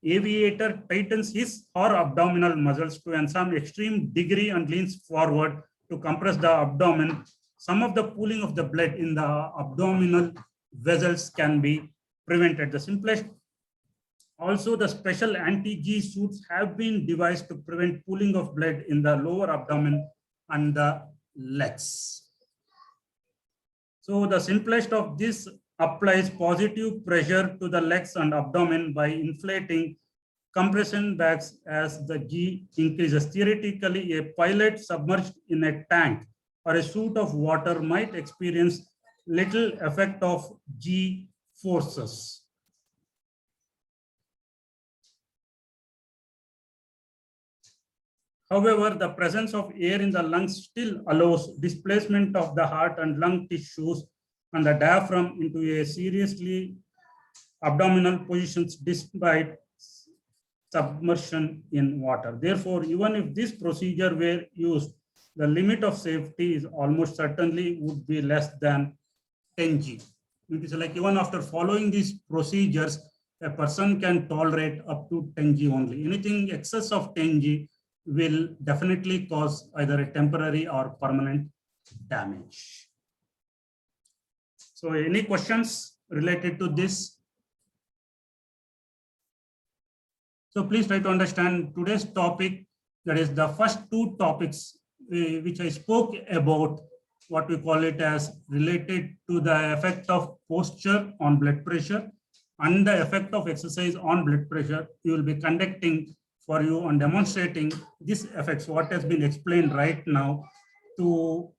aviator tightens his or abdominal muscles to some extreme degree and leans forward to compress the abdomen, some of the pooling of the blood in the abdominal vessels can be prevented. The simplest. Also, the special anti-G suits have been devised to prevent pooling of blood in the lower abdomen and the legs. So the simplest of this applies positive pressure to the legs and abdomen by inflating compression bags as the G increases. Theoretically, a pilot submerged in a tank or a suit of water might experience little effect of G forces. However, the presence of air in the lungs still allows displacement of the heart and lung tissues and the diaphragm into a seriously abdominal positions despite submersion in water. Therefore, even if this procedure were used, the limit of safety is almost certainly would be less than 10 G. It is like even after following these procedures, a person can tolerate up to 10 G only. Anything excess of 10 G will definitely cause either a temporary or permanent damage. So any questions related to this? So please try to understand today's topic, that is the first two topics which I spoke about, what we call it as related to the effect of posture on blood pressure and the effect of exercise on blood pressure. You will be conducting for you and demonstrating these effects, what has been explained right now, to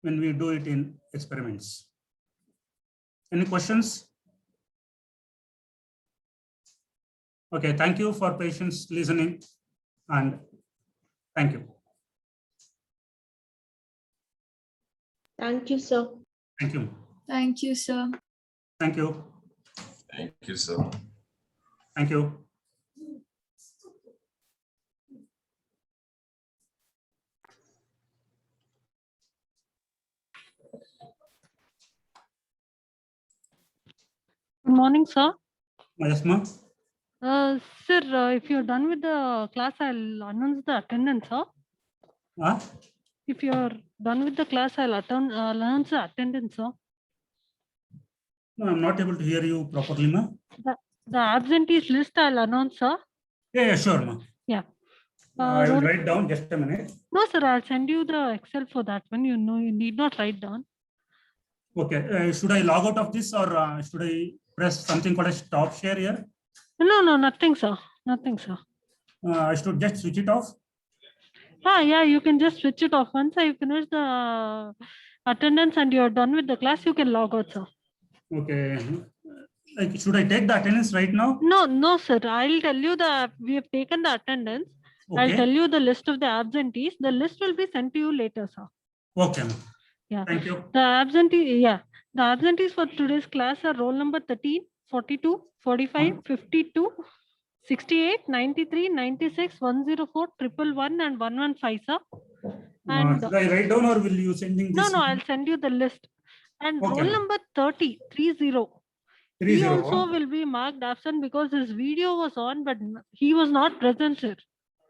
when we do it in experiments. Any questions? Okay, thank you for patience listening and thank you. Thank you, sir. Thank you. Thank you, sir. Thank you. Thank you, sir. Thank you. Good morning, sir. Yes, ma'am. Sir, if you're done with the class, I'll announce the attendance, sir. If you're done with the class, I'll announce the attendance, sir. No, I'm not able to hear you properly, ma'am. The absentees list I'll announce, sir. Yeah, sure, ma'am. Yeah. I will roll- write down just a minute. No, sir, I'll send you the Excel for that one. You know, you need not write down. Okay, should I log out of this or should I press something called a stop share here? No, nothing, sir. Nothing, sir. I should just switch it off. Yeah, you can just switch it off. Once I finish the attendance and you're done with the class, you can log out, sir. Okay. Like, should I take the attendance right now? No, sir. I'll tell you we have taken the attendance. I'll tell Okay. you the list of the absentees. The list will be sent to you later, sir. Okay, ma'am. Yeah. Thank you. The absentees for today's class are roll number 13, 42, 45, 52, 68, 93, 96, 104, 111, and 115, sir. And Should I write down or will you sending this? no, I'll send you the list. And Okay, roll ma'am. number 30, 30. 30. He also will be marked absent because his video was on, but he was not present, sir.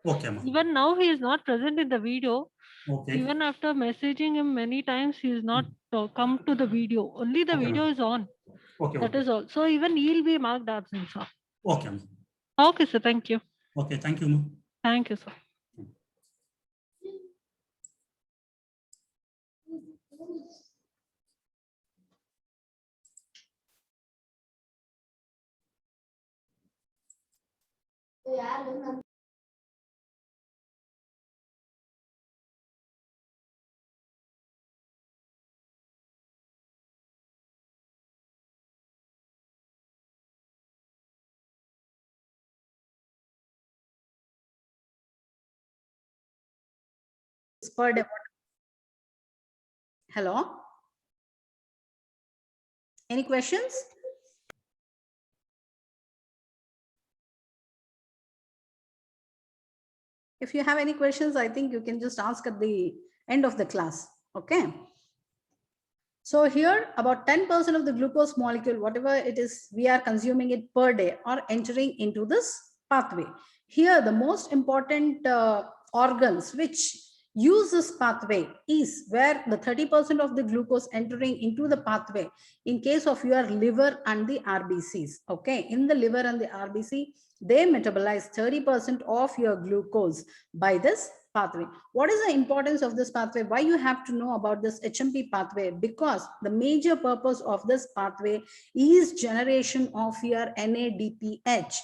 Okay, ma'am. Even now, he is not present in the video. Okay. Even after messaging him many times, he is not come to the video. Only the Okay, video ma'am. is on. Okay. That is all. So even he'll be marked absent, sir. Okay, ma'am. Okay, sir. Thank you. Okay, thank you, ma'am. Thank you, sir. Per day. Hello? Any questions? If you have any questions, I think you can just ask at the end of the class. Okay. So here about 10% of the glucose molecule, whatever it is, we are consuming it per day or entering into this pathway. Here, the most important organs which use this pathway is where the 30% of the glucose entering into the pathway in case of your liver and the RBCs. Okay, in the liver and the RBC, they metabolize 30% of your glucose by this pathway. What is the importance of this pathway? Why you have to know about this HMP pathway? Because the major purpose of this pathway is generation of your NADPH.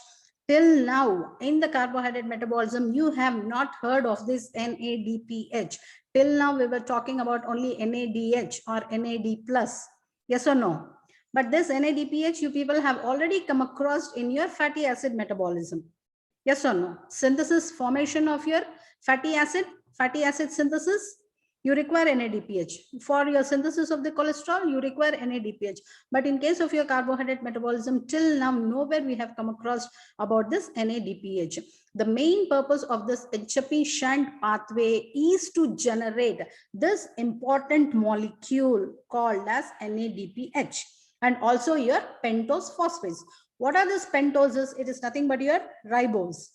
Till now, in the carbohydrate metabolism, you have not heard of this NADPH. Till now, we were talking about only NADH or NAD+. Yes or no? But this NADPH, you people have already come across in your fatty acid metabolism. Yes or no? Synthesis, formation of your fatty acid synthesis, you require NADPH. For your synthesis of the cholesterol, you require NADPH. But in case of your carbohydrate metabolism, till now, nowhere we have come across about this NADPH. The main purpose of this HMP shunt pathway is to generate this important molecule called as NADPH. And also your pentose phosphates. What are these pentoses? It is nothing but your ribose.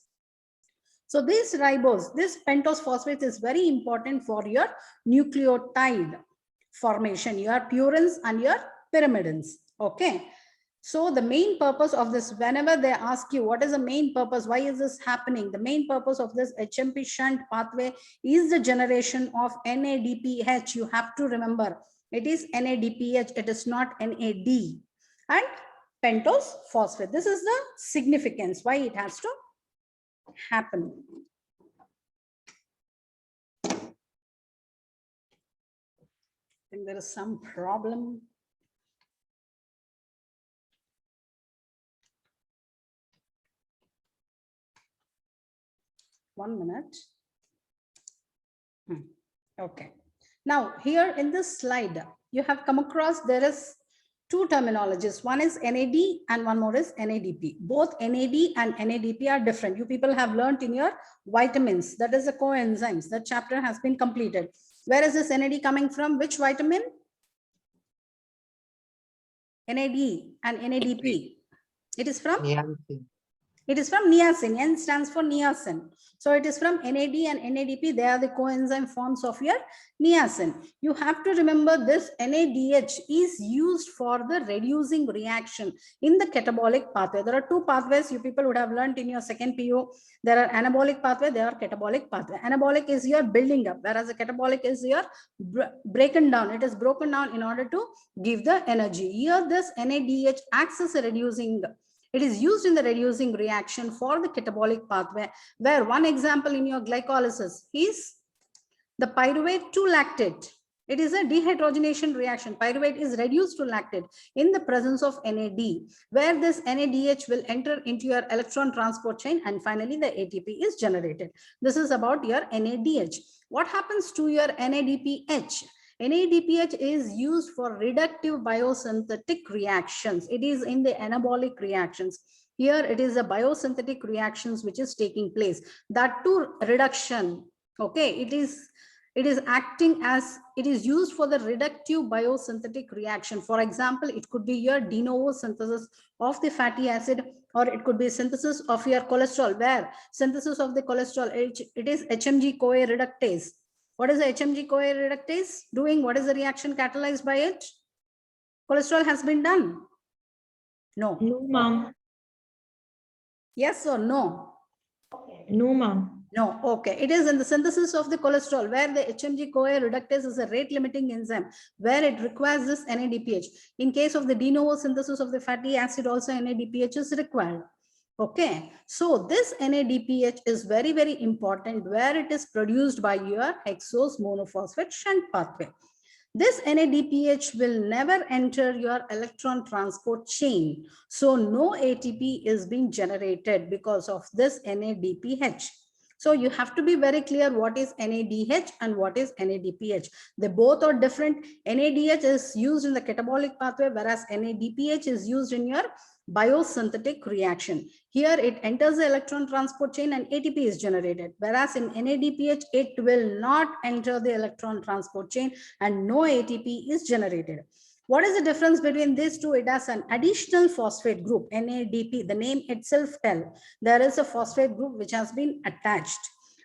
So this ribose, this pentose phosphate is very important for your nucleotide formation, your purines and your pyrimidines. Okay. So the main purpose of this, whenever they ask you what is the main purpose, why is this happening? The main purpose of this HMP shunt pathway is the generation of NADPH. You have to remember, it is NADPH, it is not NAD. And pentose phosphate. This is the significance why it has to happen. I think there is some problem. One minute. Okay. Now here in this slide, you have come across, there is two terminologies. One is NAD and one more is NADP. Both NAD and NADP are different. You people have learned in your vitamins, that is the coenzymes. That chapter has been completed. Where is this NAD coming from? Which vitamin? NAD and NADP. It is from? It is from niacin. N stands for niacin. So it is from NAD and NADP. They are the coenzyme forms of your niacin. You have to remember this NADH is used for the reducing reaction in the catabolic pathway. There are two pathways you people would have learned in your second PU. There are anabolic pathway, there are catabolic pathway. Anabolic is your building up, whereas the catabolic is your breaking down. It is broken down in order to give the energy. Here this NADH acts as a reducing. It is used in the reducing reaction for the catabolic pathway, where one example in your glycolysis is the pyruvate to lactate. It is a dehydrogenation reaction. Pyruvate is reduced to lactate in the presence of NAD, where this NADH will enter into your electron transport chain and finally the ATP is generated. This is about your NADH. What happens to your NADPH? NADPH is used for reductive biosynthetic reactions. It is in the anabolic reactions. Here it is a biosynthetic reactions which is taking place. That too reduction. Okay, it is acting as, it is used for the reductive biosynthetic reaction. For example, it could be your de novo synthesis of the fatty acid, or it could be synthesis of your cholesterol, where synthesis of the cholesterol, it is HMG-CoA reductase. What is the HMG-CoA reductase doing? What is the reaction catalyzed by it? Cholesterol has been done. No. No, ma'am. Yes or no? No, ma'am. No, okay. It is in the synthesis of the cholesterol where the HMG-CoA reductase is a rate limiting enzyme where it requires this NADPH. In case of the de novo synthesis of the fatty acid, also NADPH is required. Okay, so this NADPH is very, very important where it is produced by your hexose monophosphate shunt pathway. This NADPH will never enter your electron transport chain. So no ATP is being generated because of this NADPH. So you have to be very clear what is NADH and what is NADPH. They both are different. NADH is used in the catabolic pathway, whereas NADPH is used in your biosynthetic reaction. Here it enters the electron transport chain and ATP is generated. Whereas in NADPH, it will not enter the electron transport chain and no ATP is generated. What is the difference between these two? It has an additional phosphate group, NADP. The name itself tells there is a phosphate group which has been attached.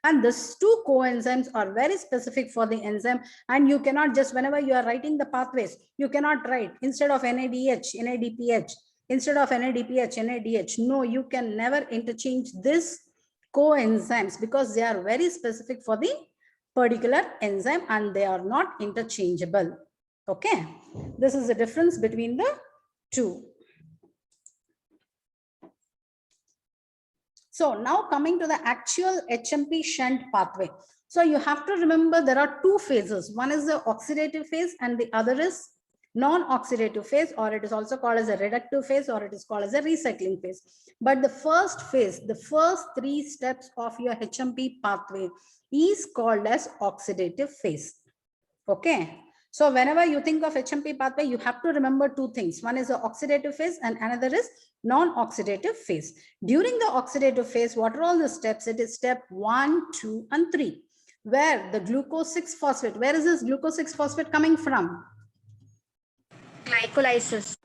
And these two coenzymes are very specific for the enzyme. And you cannot just, whenever you are writing the pathways, you cannot write instead of NADH, NADPH, instead of NADPH, NADH. No, you can never interchange this coenzymes because they are very specific for the particular enzyme and they are not interchangeable. Okay, this is the difference between the two. So now coming to the actual HMP shunt pathway. So you have to remember there are two phases. One is the oxidative phase and the other is non-oxidative phase, or it is also called as a reductive phase, or it is called as a recycling phase. But the first phase, the first 3 steps of your HMP pathway is called as oxidative phase. Okay. So whenever you think of HMP pathway, you have to remember 2 things. One is the oxidative phase and another is non-oxidative phase. During the oxidative phase, what are all the steps? It is step 1, 2, and 3, where the glucose 6-phosphate, where is this glucose 6-phosphate coming from? Glycolysis.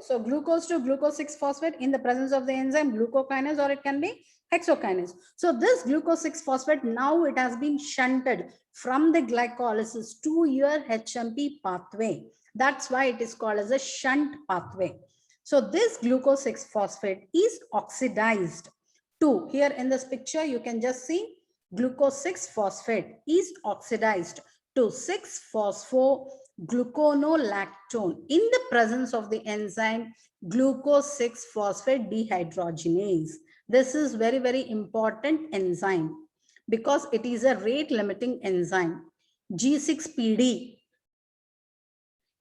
So glucose to glucose 6-phosphate in the presence of the enzyme glucokinase, or it can be hexokinase. So this glucose 6-phosphate, now it has been shunted from the glycolysis to your HMP pathway. That's why it is called as a shunt pathway. So this glucose 6-phosphate is oxidized to, here in this picture, you can just see glucose 6-phosphate is oxidized to 6-phosphogluconolactone in the presence of the enzyme glucose 6-phosphate dehydrogenase. This is very, very important enzyme because it is a rate limiting enzyme, G6PD.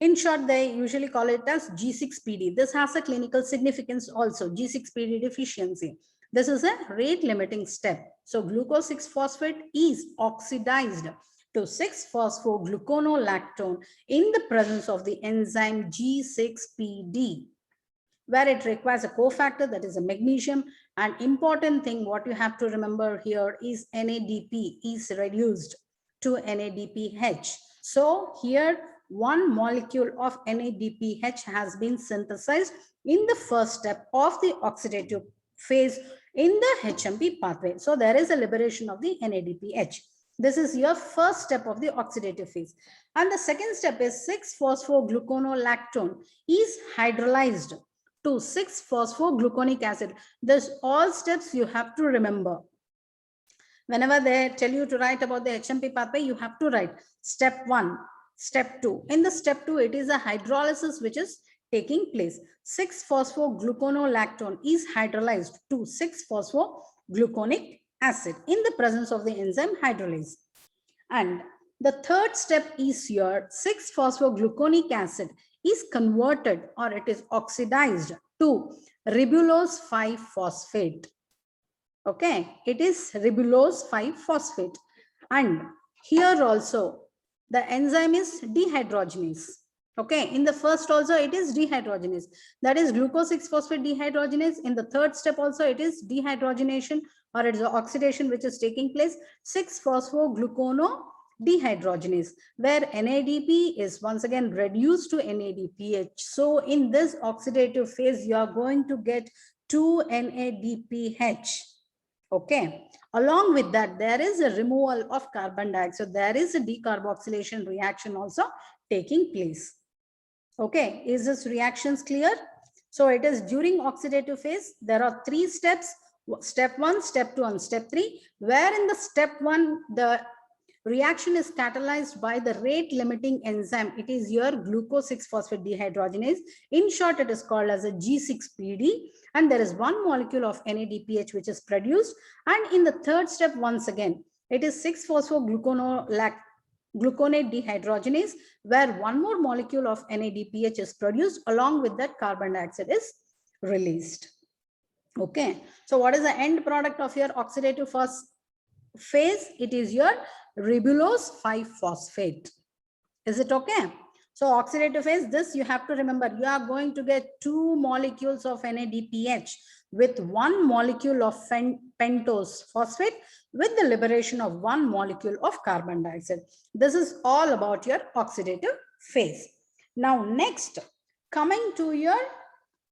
In short, they usually call it as G6PD. This has a clinical significance also, G6PD deficiency. This is a rate limiting step. So glucose 6-phosphate is oxidized to 6-phosphogluconolactone in the presence of the enzyme G6PD, where it requires a cofactor, that is a magnesium. And important thing, what you have to remember here is NADP is reduced to NADPH. So here, one molecule of NADPH has been synthesized in the first step of the oxidative phase in the HMP pathway. So there is a liberation of the NADPH. This is your first step of the oxidative phase. And the second step is 6-phosphogluconolactone is hydrolyzed to 6-phosphogluconic acid. This all steps you have to remember. Whenever they tell you to write about the HMP pathway, you have to write step 1, step 2. In the step 2, it is a hydrolysis which is taking place. 6-phosphogluconolactone is hydrolyzed to 6-phosphogluconic acid in the presence of the enzyme hydrolase. And the third step is your 6-phosphogluconic acid is converted, or it is oxidized to ribulose 5-phosphate. Okay, it is ribulose 5-phosphate. And here also the enzyme is dehydrogenase. Okay, in the first also it is dehydrogenase, that is glucose 6-phosphate dehydrogenase. In the third step also it is dehydrogenation, or it is oxidation which is taking place, 6-phosphogluconodehydrogenase, where NADP is once again reduced to NADPH. So in this oxidative phase, you are going to get 2 NADPH. Okay. Along with that, there is a removal of carbon dioxide. There is a decarboxylation reaction also taking place. Okay. Is this reactions clear? So it is during oxidative phase, there are 3 steps, step 1, step 2, and step 3, where in the step 1, the reaction is catalyzed by the rate limiting enzyme. It is your glucose 6-phosphate dehydrogenase. In short, it is called as a G6PD, and there is one molecule of NADPH which is produced. And in the third step, once again, it is 6-phosphogluconate dehydrogenase, where one more molecule of NADPH is produced. Along with that, carbon dioxide is released. Okay, so what is the end product of your oxidative phase? It is your ribulose 5-phosphate. Is it okay? So oxidative phase, this you have to remember, you are going to get 2 molecules of NADPH with 1 molecule of pentose phosphate with the liberation of 1 molecule of carbon dioxide. This is all about your oxidative phase. Now next, coming to your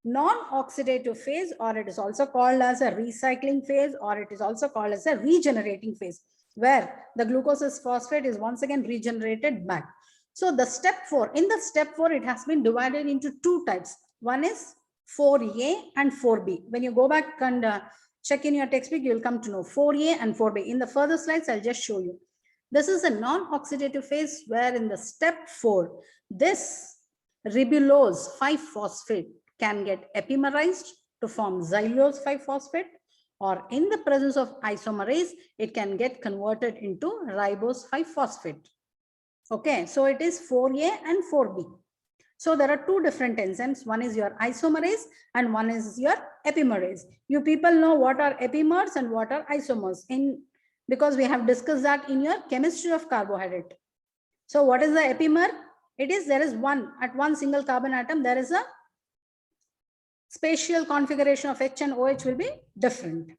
non-oxidative phase, or it is also called as a recycling phase, or it is also called as a regenerating phase, where the glucose phosphate is once again regenerated back. So the step 4, in the step 4, it has been divided into 2 types. One is 4A and 4B. When you go back and check in your textbook, you will come to know 4A and 4B. In the further slides, I'll just show you. This is a non-oxidative phase where in the step 4, this ribulose 5-phosphate can get epimerized to form xylulose 5-phosphate, or in the presence of isomerase, it can get converted into ribose 5-phosphate. Okay, so it is 4A and 4B. So there are 2 different enzymes. One is your isomerase and one is your epimerase. You people know what are epimers and what are isomers, because we have discussed that in your chemistry of carbohydrate. So what is the epimer? It is, there is at one single carbon atom, there is a spatial configuration of H and OH will be different.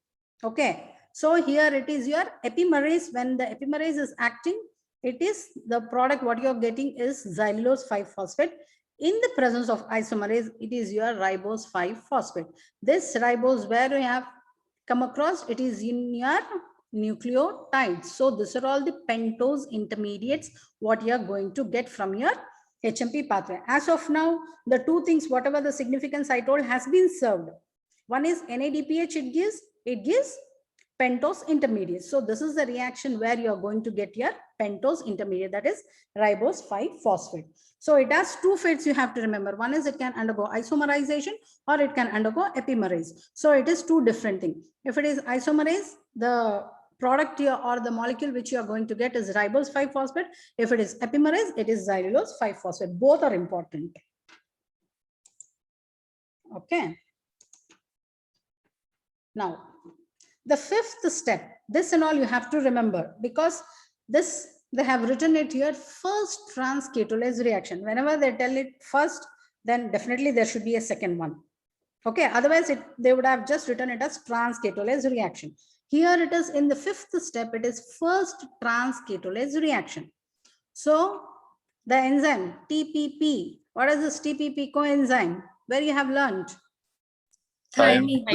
Okay, so here it is your epimerase. When the epimerase is acting, it is the product what you're getting is xylulose 5-phosphate. In the presence of isomerase, it is your ribose 5-phosphate. This ribose, where we have come across, it is in your nucleotides. So these are all the pentose intermediates what you are going to get from your HMP pathway. As of now, the 2 things, whatever the significance I told, has been served. One is NADPH, it gives pentose intermediate. So this is the reaction where you are going to get your pentose intermediate, that is ribose 5-phosphate. So it has 2 fates you have to remember. One is it can undergo isomerization or it can undergo epimerase. So it is 2 different things. If it is isomerase, the product here or the molecule which you are going to get is ribose 5-phosphate. If it is epimerase, it is xylulose 5-phosphate. Both are important. Okay. Now, the 5th step, this and all you have to remember, because this, they have written it here, first trans-ketolase reaction. Whenever they tell it first, then definitely there should be a second one. Okay, otherwise they would have just written it as trans-ketolase reaction. Here it is in the 5th step, it is first trans-ketolase reaction. So the enzyme TPP, what is this TPP coenzyme? Where you have learned? Thymine.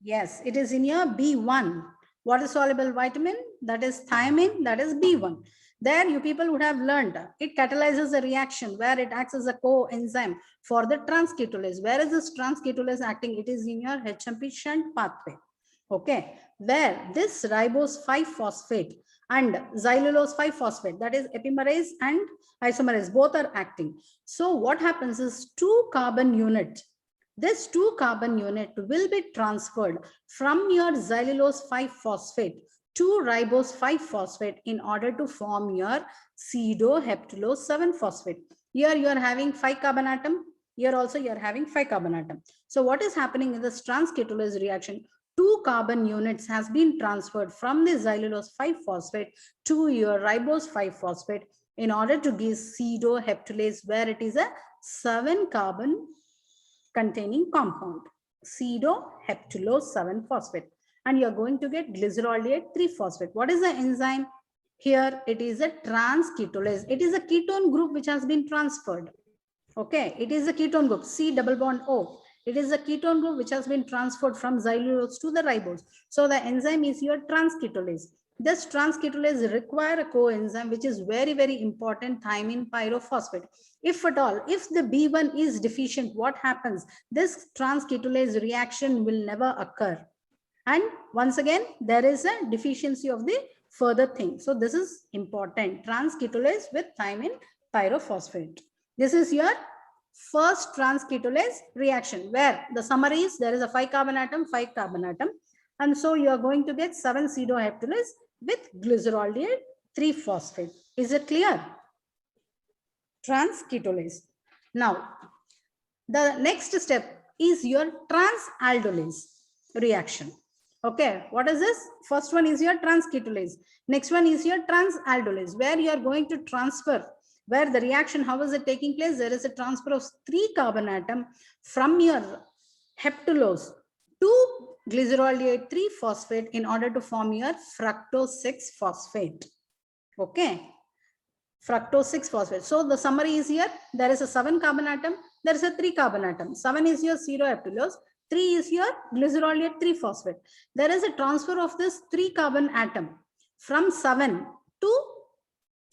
Yes, it is in your B1. What is soluble vitamin? That is thiamine, that is B1. There you people would have learned it catalyzes a reaction where it acts as a coenzyme for the trans-ketolase. Where is this trans-ketolase acting? It is in your HMP shunt pathway. Okay, where this ribose 5-phosphate and xylulose 5-phosphate, that is epimerase and isomerase, both are acting. So what happens is 2 carbon unit. This 2 carbon unit will be transferred from your xylulose 5-phosphate to ribose 5-phosphate in order to form your pseudoheptulose 7-phosphate. Here you are having 5 carbon atom. Here also you are having 5 carbon atom. So what is happening in this trans-ketolase reaction? 2 carbon units has been transferred from the xylulose 5-phosphate to your ribose 5-phosphate in order to give pseudoheptulase, where it is a 7 carbon containing compound, pseudoheptulose 7-phosphate. And you're going to get glycerolate 3-phosphate. What is the enzyme? Here it is a trans-ketolase. It is a ketone group which has been transferred. Okay, it is a ketone group, C double bond O. It is a ketone group which has been transferred from xylulose to the ribose. So the enzyme is your trans-ketolase. This transketolase require a coenzyme which is very, very important, thymine pyrophosphate. If at all, if the B1 is deficient, what happens? This transketolase reaction will never occur. And once again, there is a deficiency of the further thing. So this is important, transketolase with thymine pyrophosphate. This is your first transketolase reaction, where the summary is there is a 5 carbon atom, 5 carbon atom. And so you are going to get 7 pseudoheptulase with glycerolidate 3-phosphate. Is it clear? Transketolase. Now, the next step is your transaldolase reaction. Okay, what is this? First one is your transketolase. Next one is your transaldolase, where you are going to transfer, where the reaction, how is it taking place? There is a transfer of 3 carbon atom from your heptulose to glycerolidate 3-phosphate in order to form your fructose 6-phosphate. Okay, fructose 6-phosphate. So the summary is here, there is a 7 carbon atom, there is a 3 carbon atom. 7 is your pseudoheptulose, 3 is your glycerolidate 3-phosphate. There is a transfer of this 3 carbon atom from 7 to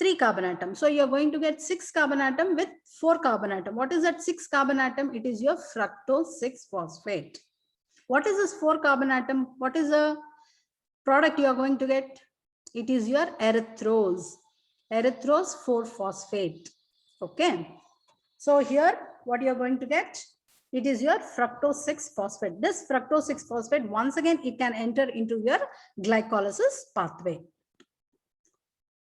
3 carbon atom. So you are going to get 6 carbon atom with 4 carbon atom. What is that 6 carbon atom? It is your fructose 6-phosphate. What is this 4 carbon atom? What is the product you are going to get? It is your erythrose 4-phosphate. Okay. So here, what you are going to get? It is your fructose 6-phosphate. This fructose 6-phosphate, once again, it can enter into your glycolysis pathway.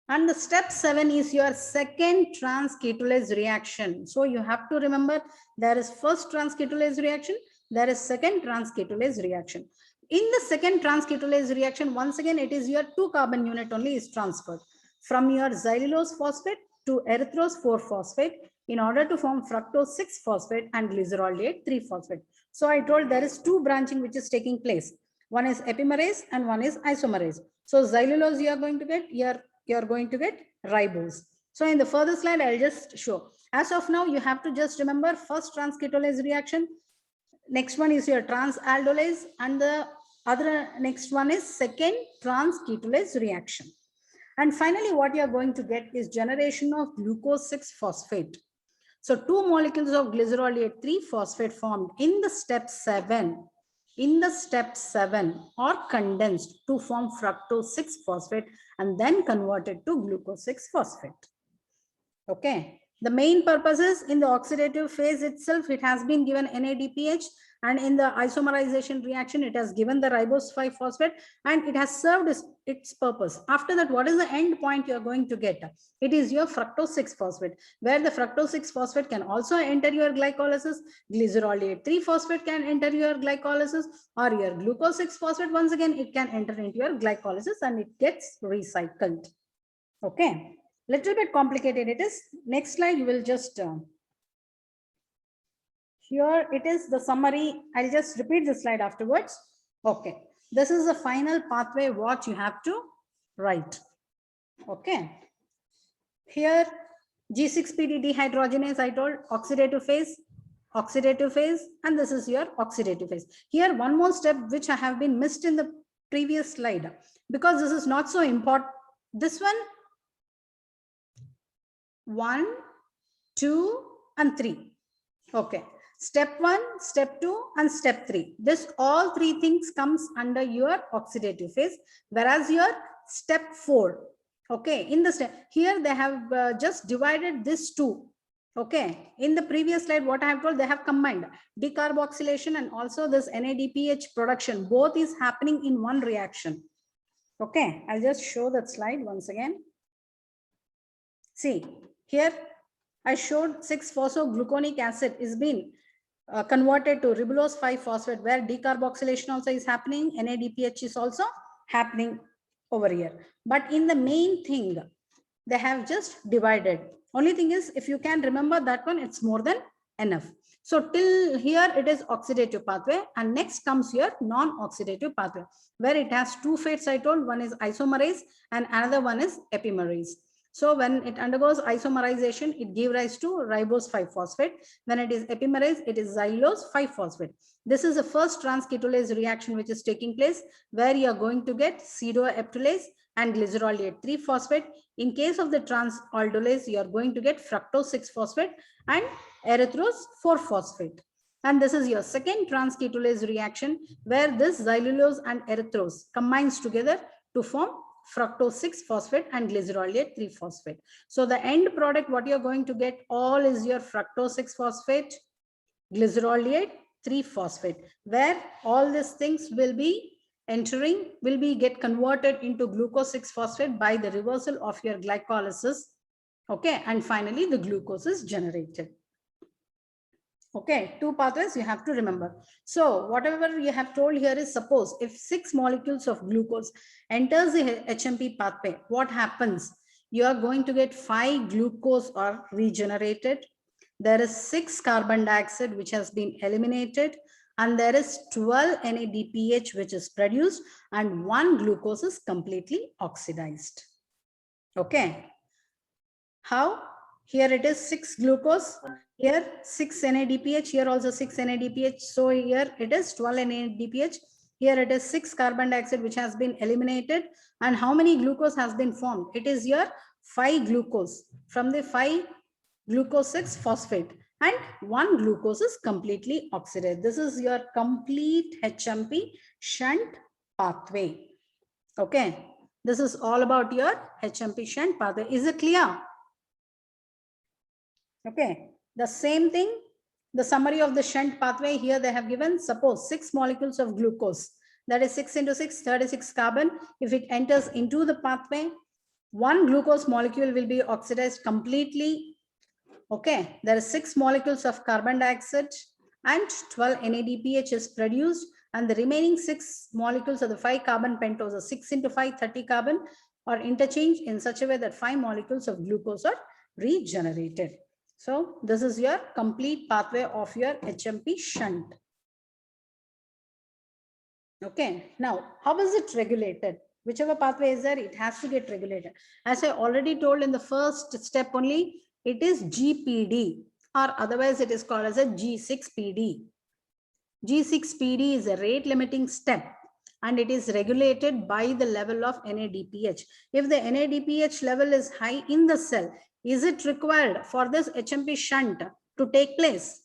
And the step 7 is your second transketolase reaction. So you have to remember, there is first transketolase reaction, there is second transketolase reaction. In the second transketolase reaction, once again, it is your 2 carbon unit only is transferred from your xylulose phosphate to erythrose 4-phosphate in order to form fructose 6-phosphate and glycerolidate 3-phosphate. So I told there is 2 branching which is taking place. One is epimerase and one is isomerase. So xylulose you are going to get, you are going to get ribose. So in the further slide, I'll just show. As of now, you have to just remember first transketolase reaction. Next one is your transaldolase, and the other next one is second transketolase reaction. And finally, what you are going to get is generation of glucose 6-phosphate. So 2 molecules of glycerolidate 3-phosphate formed in the step 7. In the step 7 are condensed to form fructose 6-phosphate and then converted to glucose 6-phosphate. Okay. The main purpose is in the oxidative phase itself, it has been given NADPH, and in the isomerization reaction, it has given the ribose 5-phosphate, and it has served its purpose. After that, what is the end point you are going to get? It is your fructose 6-phosphate, where the fructose 6-phosphate can also enter your glycolysis, glycerolidate 3-phosphate can enter your glycolysis, or your glucose 6-phosphate, once again, it can enter into your glycolysis and it gets recycled. Okay. Little bit complicated it is. Next slide, you will just here it is the summary. I'll just repeat the slide afterwards. Okay, this is the final pathway what you have to write. Okay, here G6PD dehydrogenase, I told oxidative phase, and this is your oxidative phase. Here one more step which I have been missed in the previous slide, because this is not so important. This one, 1, 2, and 3. Okay. Step 1, step 2, and step 3. This all 3 things comes under your oxidative phase, whereas your step 4. Okay. In the step here, they have just divided this 2. Okay. In the previous slide, what I have told, they have combined decarboxylation and also this NADPH production. Both is happening in one reaction. Okay. I'll just show that slide once again. See. Here, I showed 6-phosphogluconic acid is being converted to ribulose 5-phosphate, where decarboxylation also is happening, NADPH is also happening over here. But in the main thing, they have just divided. Only thing is, if you can remember that one, it's more than enough. So till here, it is oxidative pathway, and next comes your non-oxidative pathway, where it has 2 fates I told. One is isomerase and another one is epimerase. So when it undergoes isomerization, it gives rise to ribose 5-phosphate. When it is epimerized, it is xylulose 5-phosphate. This is the first trans-ketolase reaction which is taking place, where you are going to get pseudoeptulase and glycerolate 3-phosphate. In case of the trans-aldolase, you are going to get fructose 6-phosphate and erythrose 4-phosphate. And this is your second trans-ketolase reaction, where this xylulose and erythrose combines together to form fructose 6-phosphate and glycerolate 3-phosphate. So the end product, what you're going to get all is your fructose 6-phosphate, glycerolate 3-phosphate, where all these things will be entering, get converted into glucose 6-phosphate by the reversal of your glycolysis. Okay, and finally the glucose is generated. Okay, 2 pathways you have to remember. So whatever you have told here is, suppose if 6 molecules of glucose enters the HMP pathway, what happens? You are going to get 5 glucose are regenerated. There is 6 carbon dioxide which has been eliminated, and there is 12 NADPH which is produced, and 1 glucose is completely oxidized. Okay. How? Here it is 6 glucose. Here 6 NADPH, here also 6 NADPH. So here it is 12 NADPH. Here it is 6 carbon dioxide which has been eliminated. And how many glucose has been formed? It is your 5 glucose. From the 5 glucose 6-phosphate, and 1 glucose is completely oxidized. This is your complete HMP shunt pathway. Okay. This is all about your HMP shunt pathway. Is it clear? Okay. The same thing, the summary of the shunt pathway here they have given. Suppose 6 molecules of glucose, that is 6 into 6, 36 carbon. If it enters into the pathway, 1 glucose molecule will be oxidized completely. Okay, there are 6 molecules of carbon dioxide and 12 NADPH is produced, and the remaining 6 molecules of the 5 carbon pentose, or 6 into 5, 30 carbon, are interchanged in such a way that 5 molecules of glucose are regenerated. So this is your complete pathway of your HMP shunt. Okay, now how is it regulated? Whichever pathway is there, it has to get regulated. As I already told in the first step only, it is GPD, or otherwise it is called as a G6PD. G6PD is a rate limiting step, and it is regulated by the level of NADPH. If the NADPH level is high in the cell, is it required for this HMP shunt to take place?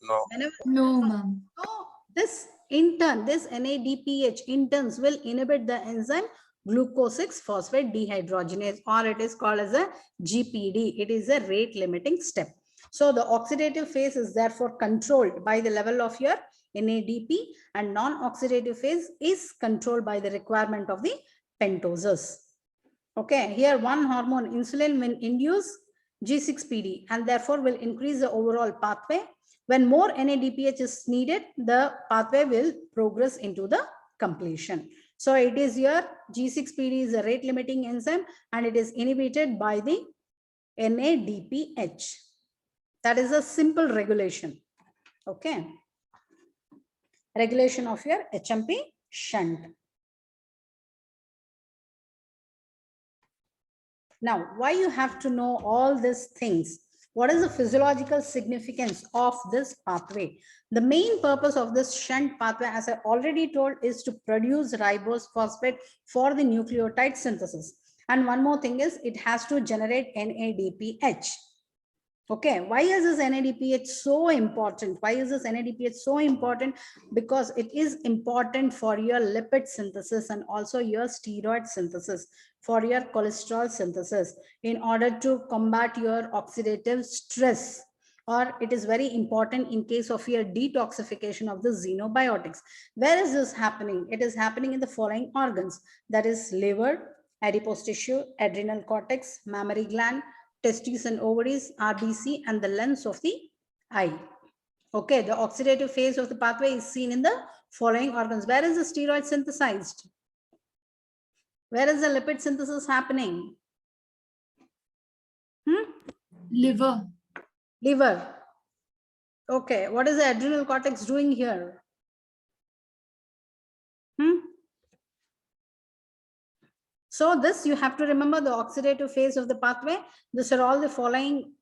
No. No, ma'am. So this NADPH interns will inhibit the enzyme glucose 6-phosphate dehydrogenase, or it is called as a GPD. It is a rate limiting step. So the oxidative phase is therefore controlled by the level of your NADP, and non-oxidative phase is controlled by the requirement of the pentoses. Okay, here one hormone insulin will induce G6PD and therefore will increase the overall pathway. When more NADPH is needed, the pathway will progress into the completion. So it is your G6PD is a rate limiting enzyme, and it is inhibited by the NADPH. That is a simple regulation. Okay. Regulation of your HMP shunt. Now, why you have to know all these things? What is the physiological significance of this pathway? The main purpose of this shunt pathway, as I already told, is to produce ribose phosphate for the nucleotide synthesis. And one more thing is it has to generate NADPH. Okay, why is this NADPH so important? Why is this NADPH so important? Because it is important for your lipid synthesis and also your steroid synthesis, for your cholesterol synthesis, in order to combat your oxidative stress. Or it is very important in case of your detoxification of the xenobiotics. Where is this happening? It is happening in the following organs. That is liver, adipose tissue, adrenal cortex, mammary gland, testes and ovaries, RBC, and the lens of the eye. Okay, the oxidative phase of the pathway is seen in the following organs. Where is the steroid synthesized? Where is the lipid synthesis happening? Liver. Liver. Okay, what is the adrenal cortex doing here? So this you have to remember the oxidative phase of the pathway. These are all the following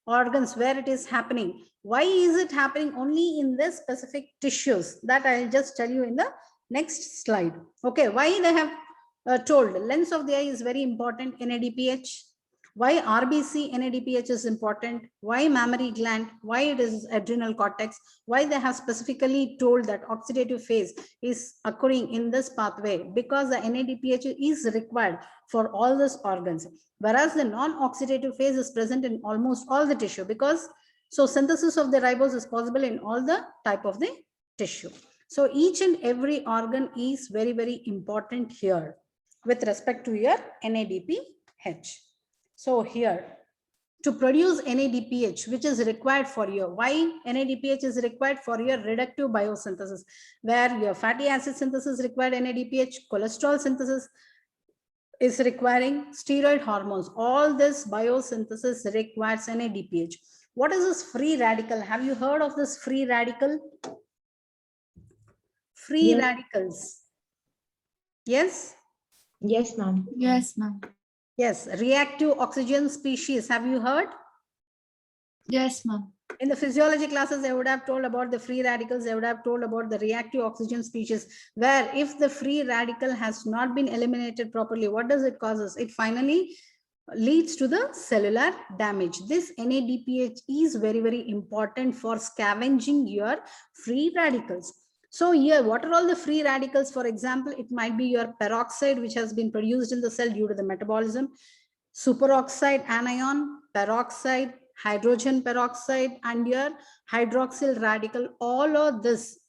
organs where it is happening. Why is it happening only in this specific tissues? That I'll just tell you in the next slide. Okay, why they have told lens of the eye is very important, NADPH. Why RBC NADPH is important, why mammary gland, why it is adrenal cortex, why they have specifically told that oxidative phase is occurring in this pathway, because the NADPH is required for all these organs, whereas the non-oxidative phase is present in almost all the tissue, because so synthesis of the ribose is possible in all the type of the tissue. So each and every organ is very, very important here with respect to your NADPH. So here, to produce NADPH, which is required for your, why NADPH is required for your reductive biosynthesis, where your fatty acid synthesis required NADPH, cholesterol synthesis is requiring steroid hormones. All this biosynthesis requires NADPH. What is this free radical? Have you heard of this free radical? Free Yes. radicals. Yes? Yes, ma'am. Yes, ma'am. Yes, reactive oxygen species. Have you heard? Yes, ma'am. In the physiology classes, I would have told about the free radicals. I would have told about the reactive oxygen species, where if the free radical has not been eliminated properly, what does it causes? It finally leads to the cellular damage. This NADPH is very, very important for scavenging your free radicals. So here, what are all the free radicals? For example, it might be your peroxide, which has been produced in the cell due to the metabolism, superoxide anion, peroxide, hydrogen peroxide, and your hydroxyl radical. All of this,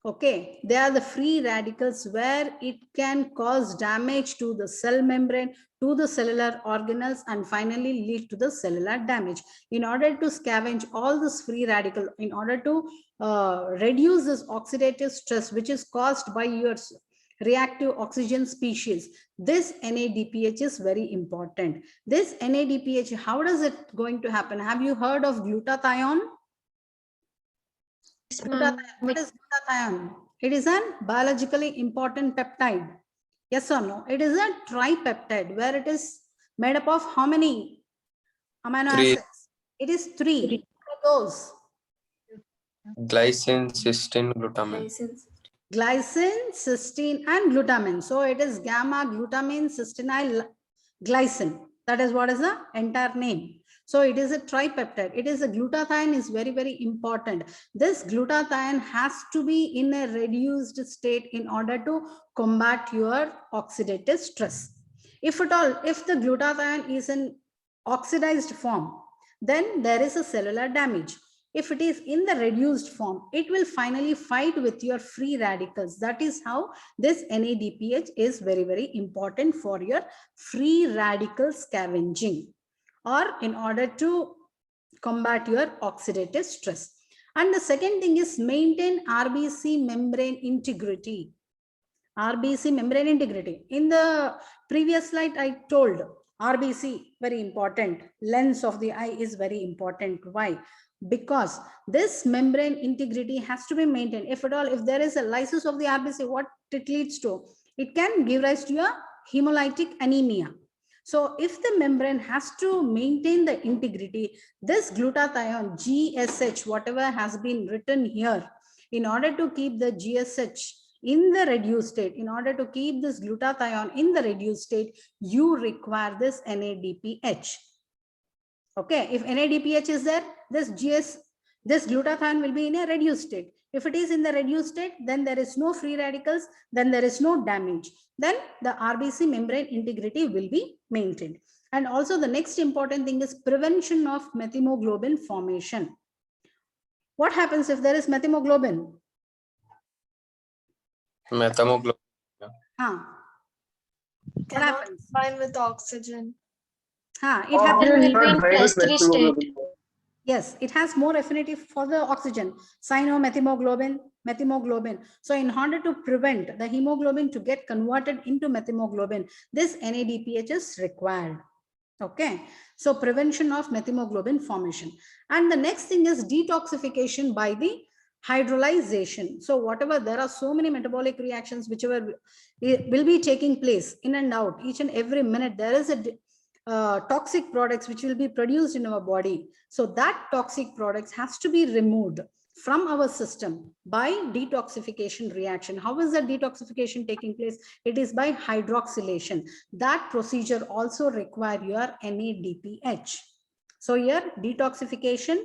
okay, they are the free radicals where it can cause damage to the cell membrane, to the cellular organelles, and finally lead to the cellular damage. In order to scavenge all this free radical, in order to reduce this oxidative stress which is caused by your reactive oxygen species, this NADPH is very important. This NADPH, how does it going to happen? Have you heard of glutathione? Yes, ma'am. What is glutathione? It is a biologically important peptide. Yes or no? It is a tripeptide where it is made up of how many amino Three. acids? It is three. What are those? Glycine, cysteine, glutamine. Glycine, cysteine, and glutamine. So it is gamma glutamine cysteine glycine. That is what is the entire name. So it is a tripeptide. It is a glutathione is very, very important. This glutathione has to be in a reduced state in order to combat your oxidative stress. If at all, if the glutathione is in oxidized form, then there is a cellular damage. If it is in the reduced form, it will finally fight with your free radicals. That is how this NADPH is very, very important for your free radical scavenging, or in order to combat your oxidative stress. And the second thing is maintain RBC membrane integrity. RBC membrane integrity. In the previous slide, I told RBC very important. Lens of the eye is very important. Why? Because this membrane integrity has to be maintained. If at all, if there is a lysis of the RBC, what it leads to? It can give rise to a hemolytic anemia. So if the membrane has to maintain the integrity, this glutathione, GSH, whatever has been written here, in order to keep the GSH in the reduced state, in order to keep this glutathione in the reduced state, you require this NADPH. Okay, if NADPH is there, this glutathione will be in a reduced state. If it is in the reduced state, then there is no free radicals, then there is no damage. Then the RBC membrane integrity will be maintained. And also the next important thing is prevention of methemoglobin formation. What happens if there is methemoglobin? Methemoglobin. What happens? Combine with oxygen. It happens. It will be in plus 3 state. Yes, it has more affinity for the oxygen. Cyanomethemoglobin, methemoglobin. So in order to prevent the hemoglobin to get converted into methemoglobin, this NADPH is required. Okay, so prevention of methemoglobin formation. And the next thing is detoxification by the hydrolyzation. So whatever, there are so many metabolic reactions whichever will be taking place in and out each and every minute. There is a toxic products which will be produced in our body. So that toxic products has to be removed from our system by detoxification reaction. How is the detoxification taking place? It is by hydroxylation. That procedure also require your NADPH. So here detoxification,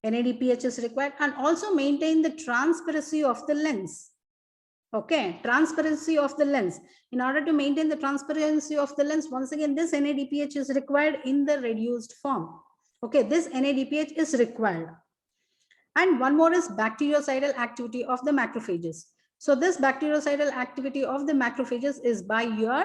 NADPH is required, and also maintain the transparency of the lens. Okay, transparency of the lens. In order to maintain the transparency of the lens, once again, this NADPH is required in the reduced form. Okay, this NADPH is required. And one more is bactericidal activity of the macrophages. So this bactericidal activity of the macrophages is by your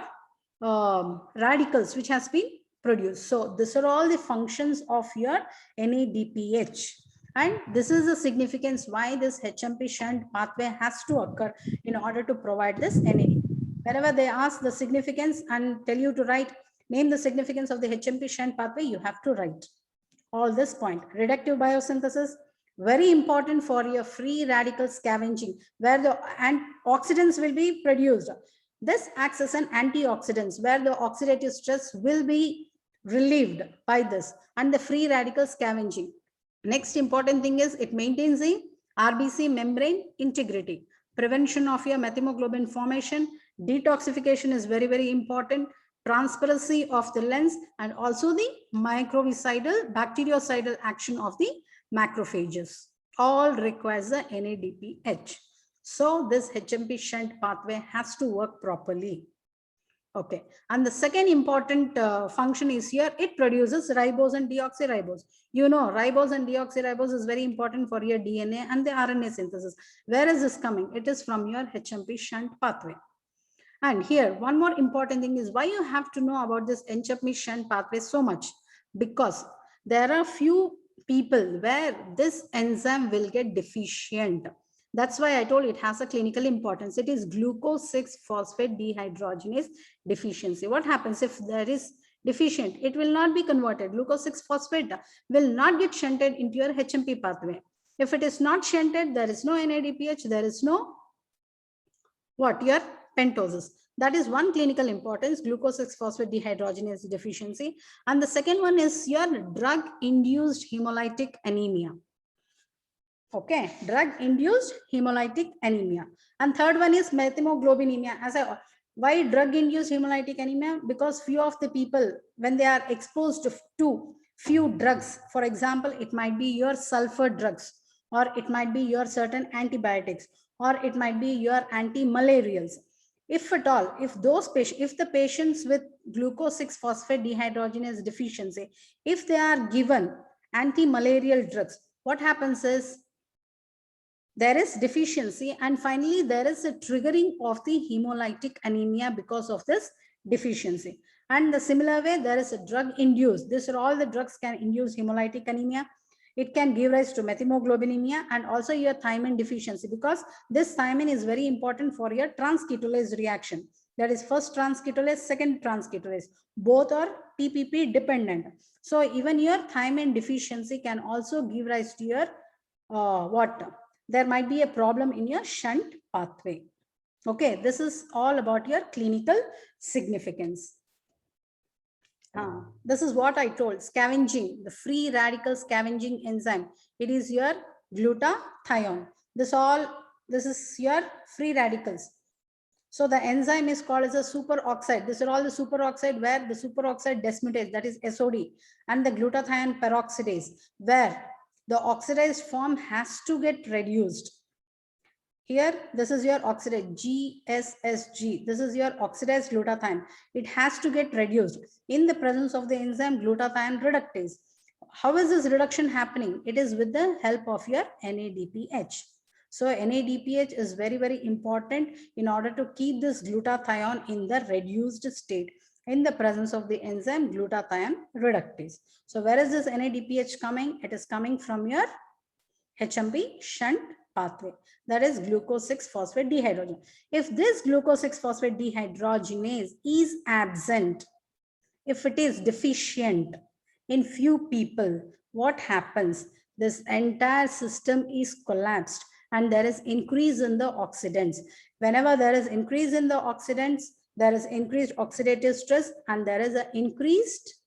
radicals which has been produced. So these are all the functions of your NADPH. And this is the significance why this HMP shunt pathway has to occur in order to provide this NAD. Whenever they ask the significance and tell you to write, name the significance of the HMP shunt pathway, you have to write all this point. Reductive biosynthesis, very important for your free radical scavenging, where the oxidants will be produced. This acts as an antioxidant, where the oxidative stress will be relieved by this, and the free radical scavenging. Next important thing is it maintains the RBC membrane integrity, prevention of your methemoglobin formation, detoxification is very, very important, transparency of the lens, and also the microbicidal, bactericidal action of the macrophages. All requires the NADPH. So this HMP shunt pathway has to work properly. Okay, and the second important function is here, it produces ribose and deoxyribose. You know, ribose and deoxyribose is very important for your DNA and the RNA synthesis. Where is this coming? It is from your HMP shunt pathway. And here, one more important thing is why you have to know about this HMP shunt pathway so much, because there are few people where this enzyme will get deficient. That's why I told it has a clinical importance. It is glucose 6-phosphate dehydrogenase deficiency. What happens if there is deficient? It will not be converted. Glucose 6-phosphate will not get shunted into your HMP pathway. If it is not shunted, there is no NADPH, there is no what? Your pentosis. That is one clinical importance, glucose 6-phosphate dehydrogenase deficiency. And the second one is your drug-induced hemolytic anemia. Okay, drug-induced hemolytic anemia. And third one is methemoglobinemia. Why drug-induced hemolytic anemia? Because few of the people, when they are exposed to few drugs, for example, it might be your sulfur drugs, or it might be your certain antibiotics, or it might be your anti-malarials. If at all, if the patients with glucose 6-phosphate dehydrogenase deficiency, if they are given anti-malarial drugs, what happens is there is deficiency, and finally there is a triggering of the hemolytic anemia because of this deficiency. And the similar way, there is a drug induced. These are all the drugs can induce hemolytic anemia. It can give rise to methemoglobinemia and also your thiamine deficiency, because this thiamine is very important for your transketolase reaction. That is first transketolase, second transketolase. Both are TPP dependent. So even your thiamine deficiency can also give rise to your there might be a problem in your shunt pathway. Okay, this is all about your clinical significance. This is what I told, scavenging, the free radical scavenging enzyme. It is your glutathione. This is your free radicals. So the enzyme is called as a superoxide. These are all the superoxide where the superoxide dismutase, that is SOD, and the glutathione peroxidase, where the oxidized form has to get reduced. Here, this is your oxidized GSSG. This is your oxidized glutathione. It has to get reduced in the presence of the enzyme glutathione reductase. How is this reduction happening? It is with the help of your NADPH. So NADPH is very, very important in order to keep this glutathione in the reduced state in the presence of the enzyme glutathione reductase. So where is this NADPH coming? It is coming from your HMP shunt pathway, that is glucose 6-phosphate dehydrogenase. If this glucose 6-phosphate dehydrogenase is absent, if it is deficient in few people, what happens? This entire system is collapsed and there is increase in the oxidants. Whenever there is increase in the oxidants, there is increased oxidative stress and there is an increased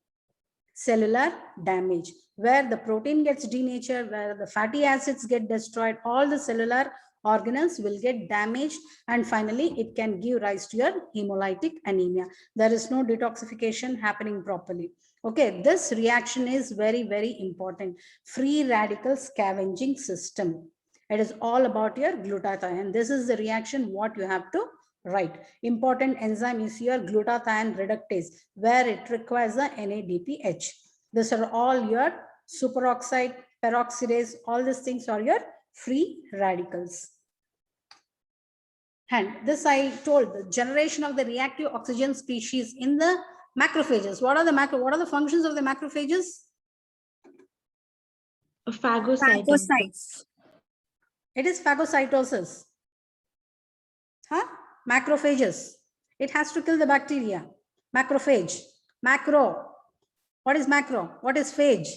cellular damage. Where the protein gets denatured, where the fatty acids get destroyed, all the cellular organelles will get damaged, and finally it can give rise to your hemolytic anemia. There is no detoxification happening properly. Okay, this reaction is very, very important. Free radical scavenging system. It is all about your glutathione. This is the reaction what you have to write. Important enzyme is your glutathione reductase, where it requires a NADPH. These are all your superoxide, peroxidase, all these things are your free radicals. And this I told, the generation of the reactive oxygen species in the macrophages. What are the functions of the macrophages? Phagocytosis. It is phagocytosis. Huh? Macrophages. It has to kill the bacteria. Macrophage. Macro. What is macro? What is phage?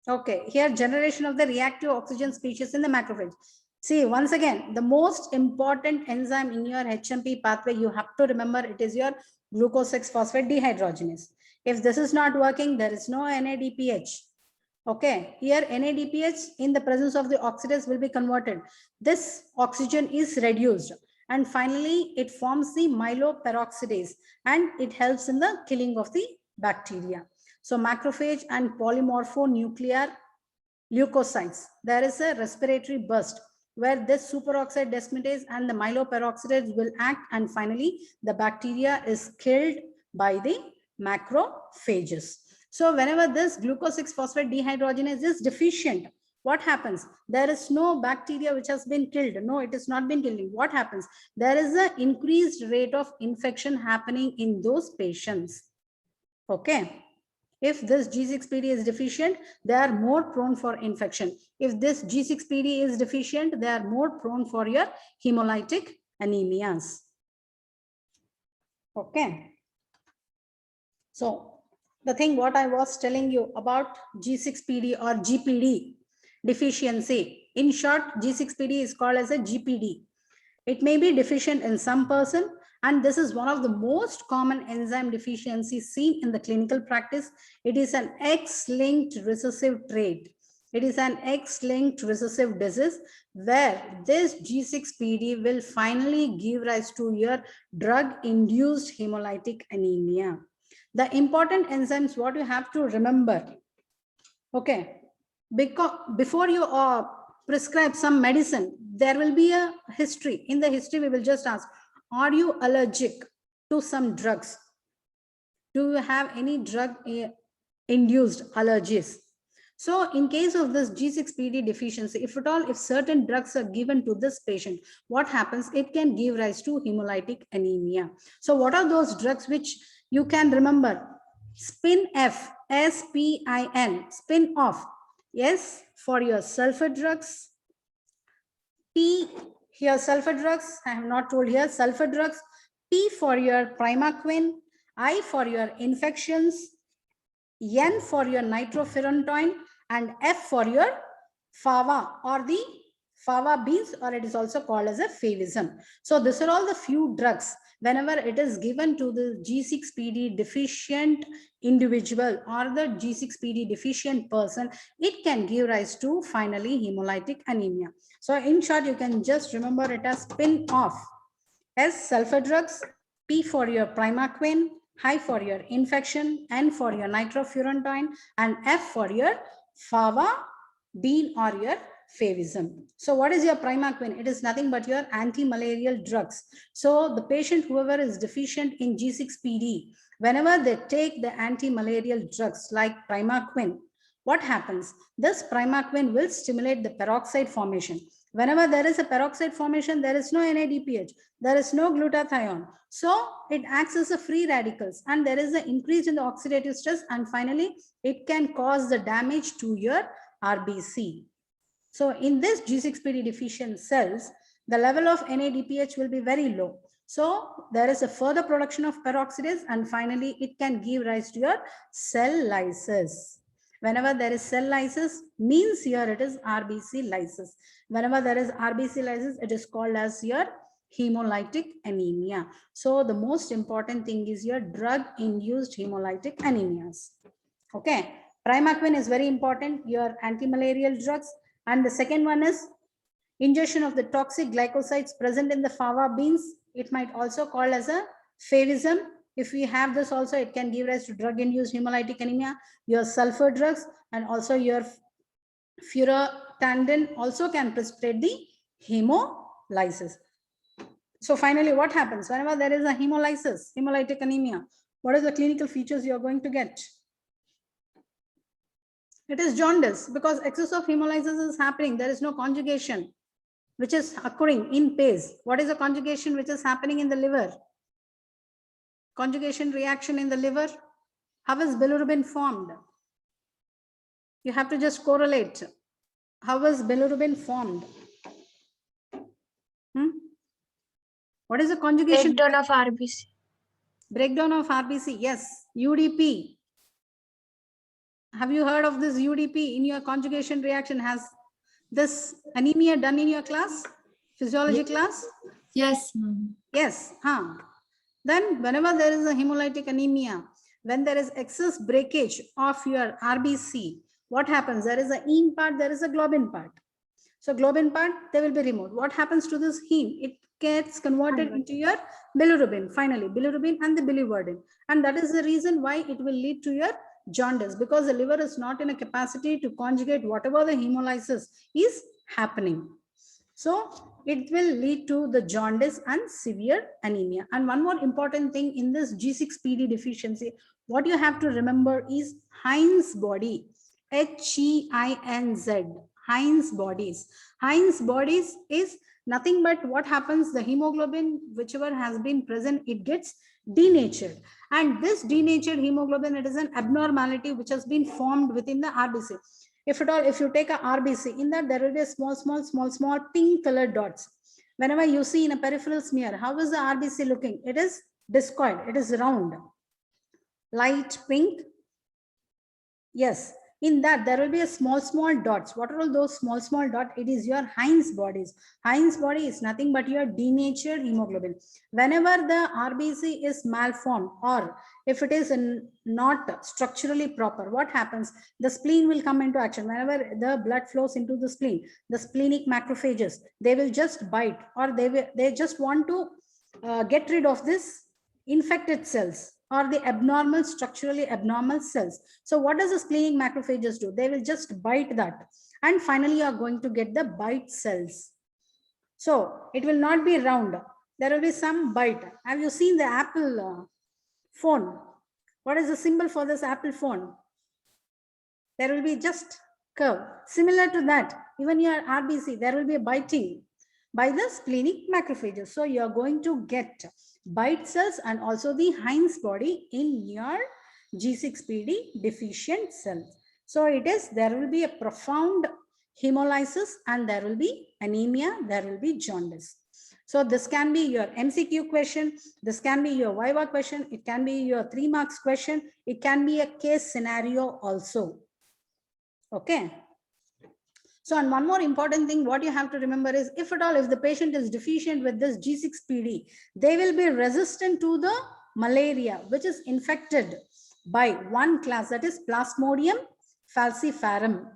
Okay, here generation of the reactive oxygen species in the macrophage. See, once again, the most important enzyme in your HMP pathway, you have to remember it is your glucose 6-phosphate dehydrogenase. If this is not working, there is no NADPH. Okay, here NADPH in the presence of the oxidase will be converted. This oxygen is reduced and finally it forms the myeloperoxidase and it helps in the killing of the bacteria. So macrophage and polymorphonuclear leukocytes, there is a respiratory burst where this superoxide dismutase and the myeloperoxidase will act and finally the bacteria is killed by the macrophages. So whenever this glucose 6-phosphate dehydrogenase is deficient, what happens? There is no bacteria which has been killed. No, it has not been killing. What happens? There is an increased rate of infection happening in those patients. Okay. If this G6PD is deficient, they are more prone for infection. If this G6PD is deficient, they are more prone for your hemolytic anemias. Okay. So the thing what I was telling you about G6PD or GPD deficiency. In short, G6PD is called as a GPD. It may be deficient in some person, and this is one of the most common enzyme deficiencies seen in the clinical practice. It is an X-linked recessive trait. It is an X-linked recessive disease where this G6PD will finally give rise to your drug-induced hemolytic anemia. The important enzymes, what you have to remember, okay, because before you prescribe some medicine, there will be a history. In the history, we will just ask, are you allergic to some drugs? Do you have any drug-induced allergies? So in case of this G6PD deficiency, if at all, if certain drugs are given to this patient, what happens? It can give rise to hemolytic anemia. So what are those drugs which you can remember? SPIN-F, S-P-I-N, spin-off. Yes, for your sulfur drugs. T, here sulfur drugs, I have not told here, sulfur drugs. P for your primaquine. I for your infections. N for your nitrofurantoin, and F for your fava or the fava beans, or it is also called as a favism. So these are all the few drugs. Whenever it is given to the G6PD deficient individual or the G6PD deficient person, it can give rise to finally hemolytic anemia. So in short, you can just remember it as spin-off. S, sulfur drugs, P for your primaquine, I for your infection, N for your nitrofurantoin, and F for your fava bean or your favism. So what is your primaquine? It is nothing but your anti-malarial drugs. So the patient, whoever is deficient in G6PD, whenever they take the anti-malarial drugs like primaquine, what happens? This primaquine will stimulate the peroxide formation. Whenever there is a peroxide formation, there is no NADPH, there is no glutathione. So it acts as a free radicals and there is an increase in the oxidative stress, and finally it can cause the damage to your RBC. So in this G6PD deficient cells, the level of NADPH will be very low. So there is a further production of peroxidase, and finally it can give rise to your cell lysis. Whenever there is cell lysis, means here it is RBC lysis. Whenever there is RBC lysis, it is called as your hemolytic anemia. So the most important thing is your drug-induced hemolytic anemias. Okay, primaquine is very important, your anti-malarial drugs. And the second one is ingestion of the toxic glycosides present in the fava beans. It might also called as a favism. If we have this also, it can give rise to drug-induced hemolytic anemia. Your sulfur drugs and also your furotandin also can precipitate the hemolysis. So finally, what happens whenever there is a hemolysis, hemolytic anemia? What are the clinical features you are going to get? It is jaundice, because excess of hemolysis is happening. There is no conjugation which is occurring in phase. What is the conjugation which is happening in the liver? Conjugation reaction in the liver. How is bilirubin formed? You have to just correlate. How is bilirubin formed? What is the conjugation? Breakdown of RBC. Breakdown of RBC. Yes, UDP. Have you heard of this UDP in your conjugation reaction? Has this anemia done in your class? Physiology class? Yes, ma'am. Yes. Then whenever there is a hemolytic anemia, when there is excess breakage of your RBC, what happens? There is a heme part, there is a globin part. So globin part, they will be removed. What happens to this heme? It gets converted into your bilirubin, finally, bilirubin and the biliverdin. And that is the reason why it will lead to your jaundice, because the liver is not in a capacity to conjugate whatever the hemolysis is happening. So it will lead to the jaundice and severe anemia. And one more important thing in this G6PD deficiency, what you have to remember is Heinz body, H-E-I-N-Z, Heinz bodies. Heinz bodies is nothing but what happens, the hemoglobin, whichever has been present, it gets denatured. And this denatured hemoglobin, it is an abnormality which has been formed within the RBC. If at all, if you take a RBC, in that there will be a small pink colored dots. Whenever you see in a peripheral smear, how is the RBC looking? It is discoid, it is round, light pink. Yes, in that there will be a small dots. What are all those small dots? It is your Heinz bodies. Heinz body is nothing but your denatured hemoglobin. Whenever the RBC is malformed, or if it is not structurally proper, what happens? The spleen will come into action. Whenever the blood flows into the spleen, the splenic macrophages, they will just bite, or they just want to get rid of this infected cells, or the structurally abnormal cells. So what does the splenic macrophages do? They will just bite that. And finally, you are going to get the bite cells. So it will not be round. There will be some bite. Have you seen the Apple phone? What is the symbol for this Apple phone? There will be just curve. Similar to that, even your RBC, there will be a biting by the splenic macrophages. So you are going to get bite cells and also the Heinz body in your G6PD deficient cells. So it is, there will be a profound hemolysis and there will be anemia, there will be jaundice. So this can be your MCQ question, this can be your Viva question, it can be your 3 marks question, it can be a case scenario also. Okay. So, and one more important thing, what you have to remember is, if at all, if the patient is deficient with this G6PD, they will be resistant to the malaria, which is infected by one class, that is Plasmodium falciparum.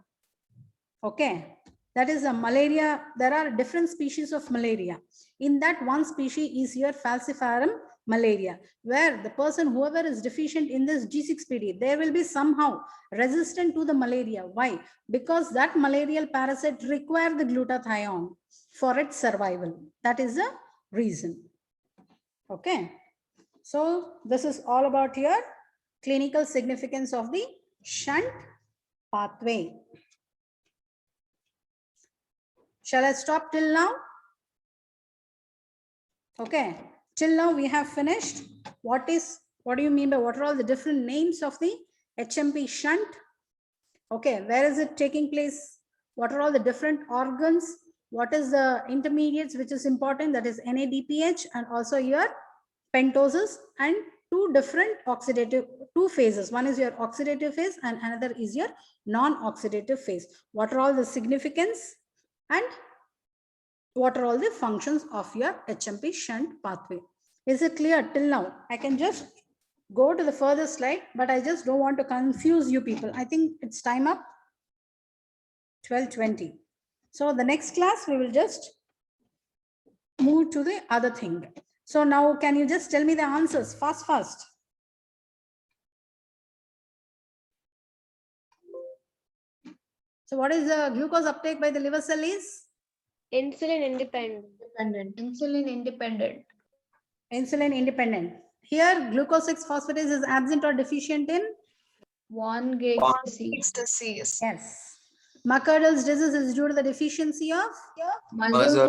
Okay, that is a malaria. There are different species of malaria. In that, one species is your falciparum malaria, where the person, whoever is deficient in this G6PD, they will be somehow resistant to the malaria. Why? Because that malarial parasite require the glutathione for its survival. That is the reason. Okay. So this is all about your clinical significance of the shunt pathway. Shall I stop till now? Okay. Till now we have finished. What do you mean by what are all the different names of the HMP shunt? Okay, where is it taking place? What are all the different organs? What is the intermediates which is important? That is NADPH and also your pentosis and two different two phases. One is your oxidative phase and another is your non-oxidative phase. What are all the significance and what are all the functions of your HMP shunt pathway? Is it clear till now? I can just go to the further slide, but I just don't want to confuse you people. I think it's time up 12:20. So the next class, we will just move to the other thing. So now can you just tell me the answers fast? So what is the glucose uptake by the liver cell is? Insulin independent. Insulin independent. Insulin independent. Here glucose 6-phosphatase is absent or deficient in? 1 GHz. Yes. McArdle's disease is due to the deficiency of? Muscle Muscle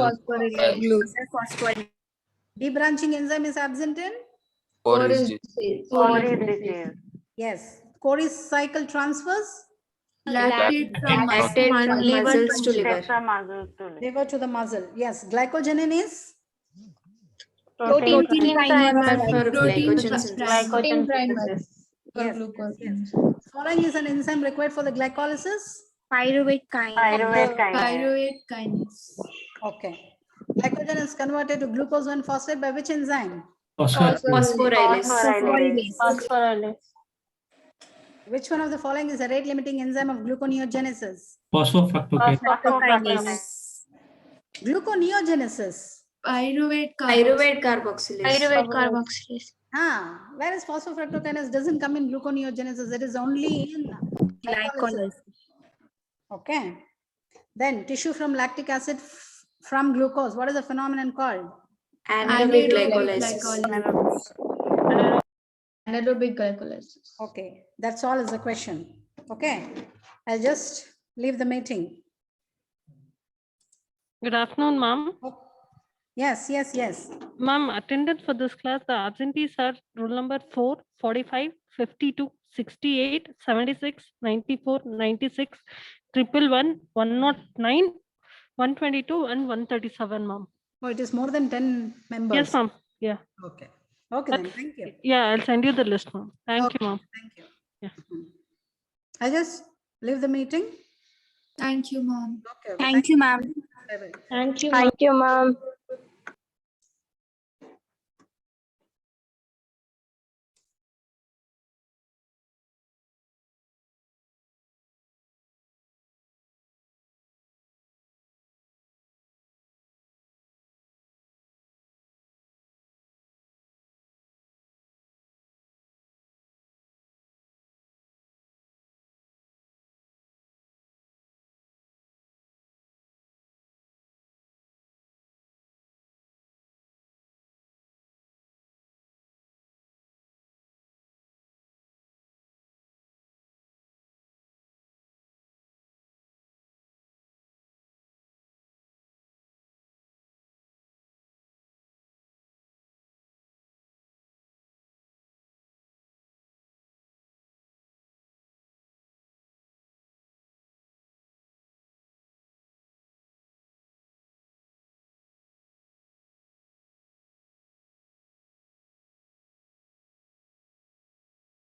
phosphorylase. Debranching enzyme is absent in? Forest Yes. Cori cycle transfers? Lactate from muscles to liver. Liver to the muscle. Yes. Glycogenin is? protein primer for protein glycogen synthesis. protein primer for Yes, glucose. yes. Following is an enzyme required for the glycolysis? Pyruvate kinase. Pyruvate kinase. Okay. Glycogen is converted to glucose 1-phosphate by which enzyme? Phosphorylase. Phosphorylase. Which one of the following is a rate limiting enzyme of gluconeogenesis? Kinase. Gluconeogenesis. Pyruvate Pyruvate carboxylase. Pyruvate carboxylase. Whereas phosphofructokinase doesn't come in gluconeogenesis, it is only in glycolysis. Okay. Then tissue from lactic acid from glucose. What is the phenomenon called? Anaerobic glycolysis. Anaerobic glycolysis. Okay. That's all is the question. Okay. I'll just leave the meeting. Good afternoon, ma'am. Yes. Ma'am, attendance for this class, the absentees are roll number 4, 45, 52, 68, 76, 94, 96, 111, 109, 122, and 137, ma'am. Oh, it is more than 10 members. Yes, ma'am. Yeah. Okay. Okay, then. Thank you. Yeah, I'll send you the list, ma'am. Thank you, ma'am. Thank you. Yeah. I just leave the meeting. Thank you, mom. Okay. Thank you, ma'am. Bye-bye. Thank you, ma'am.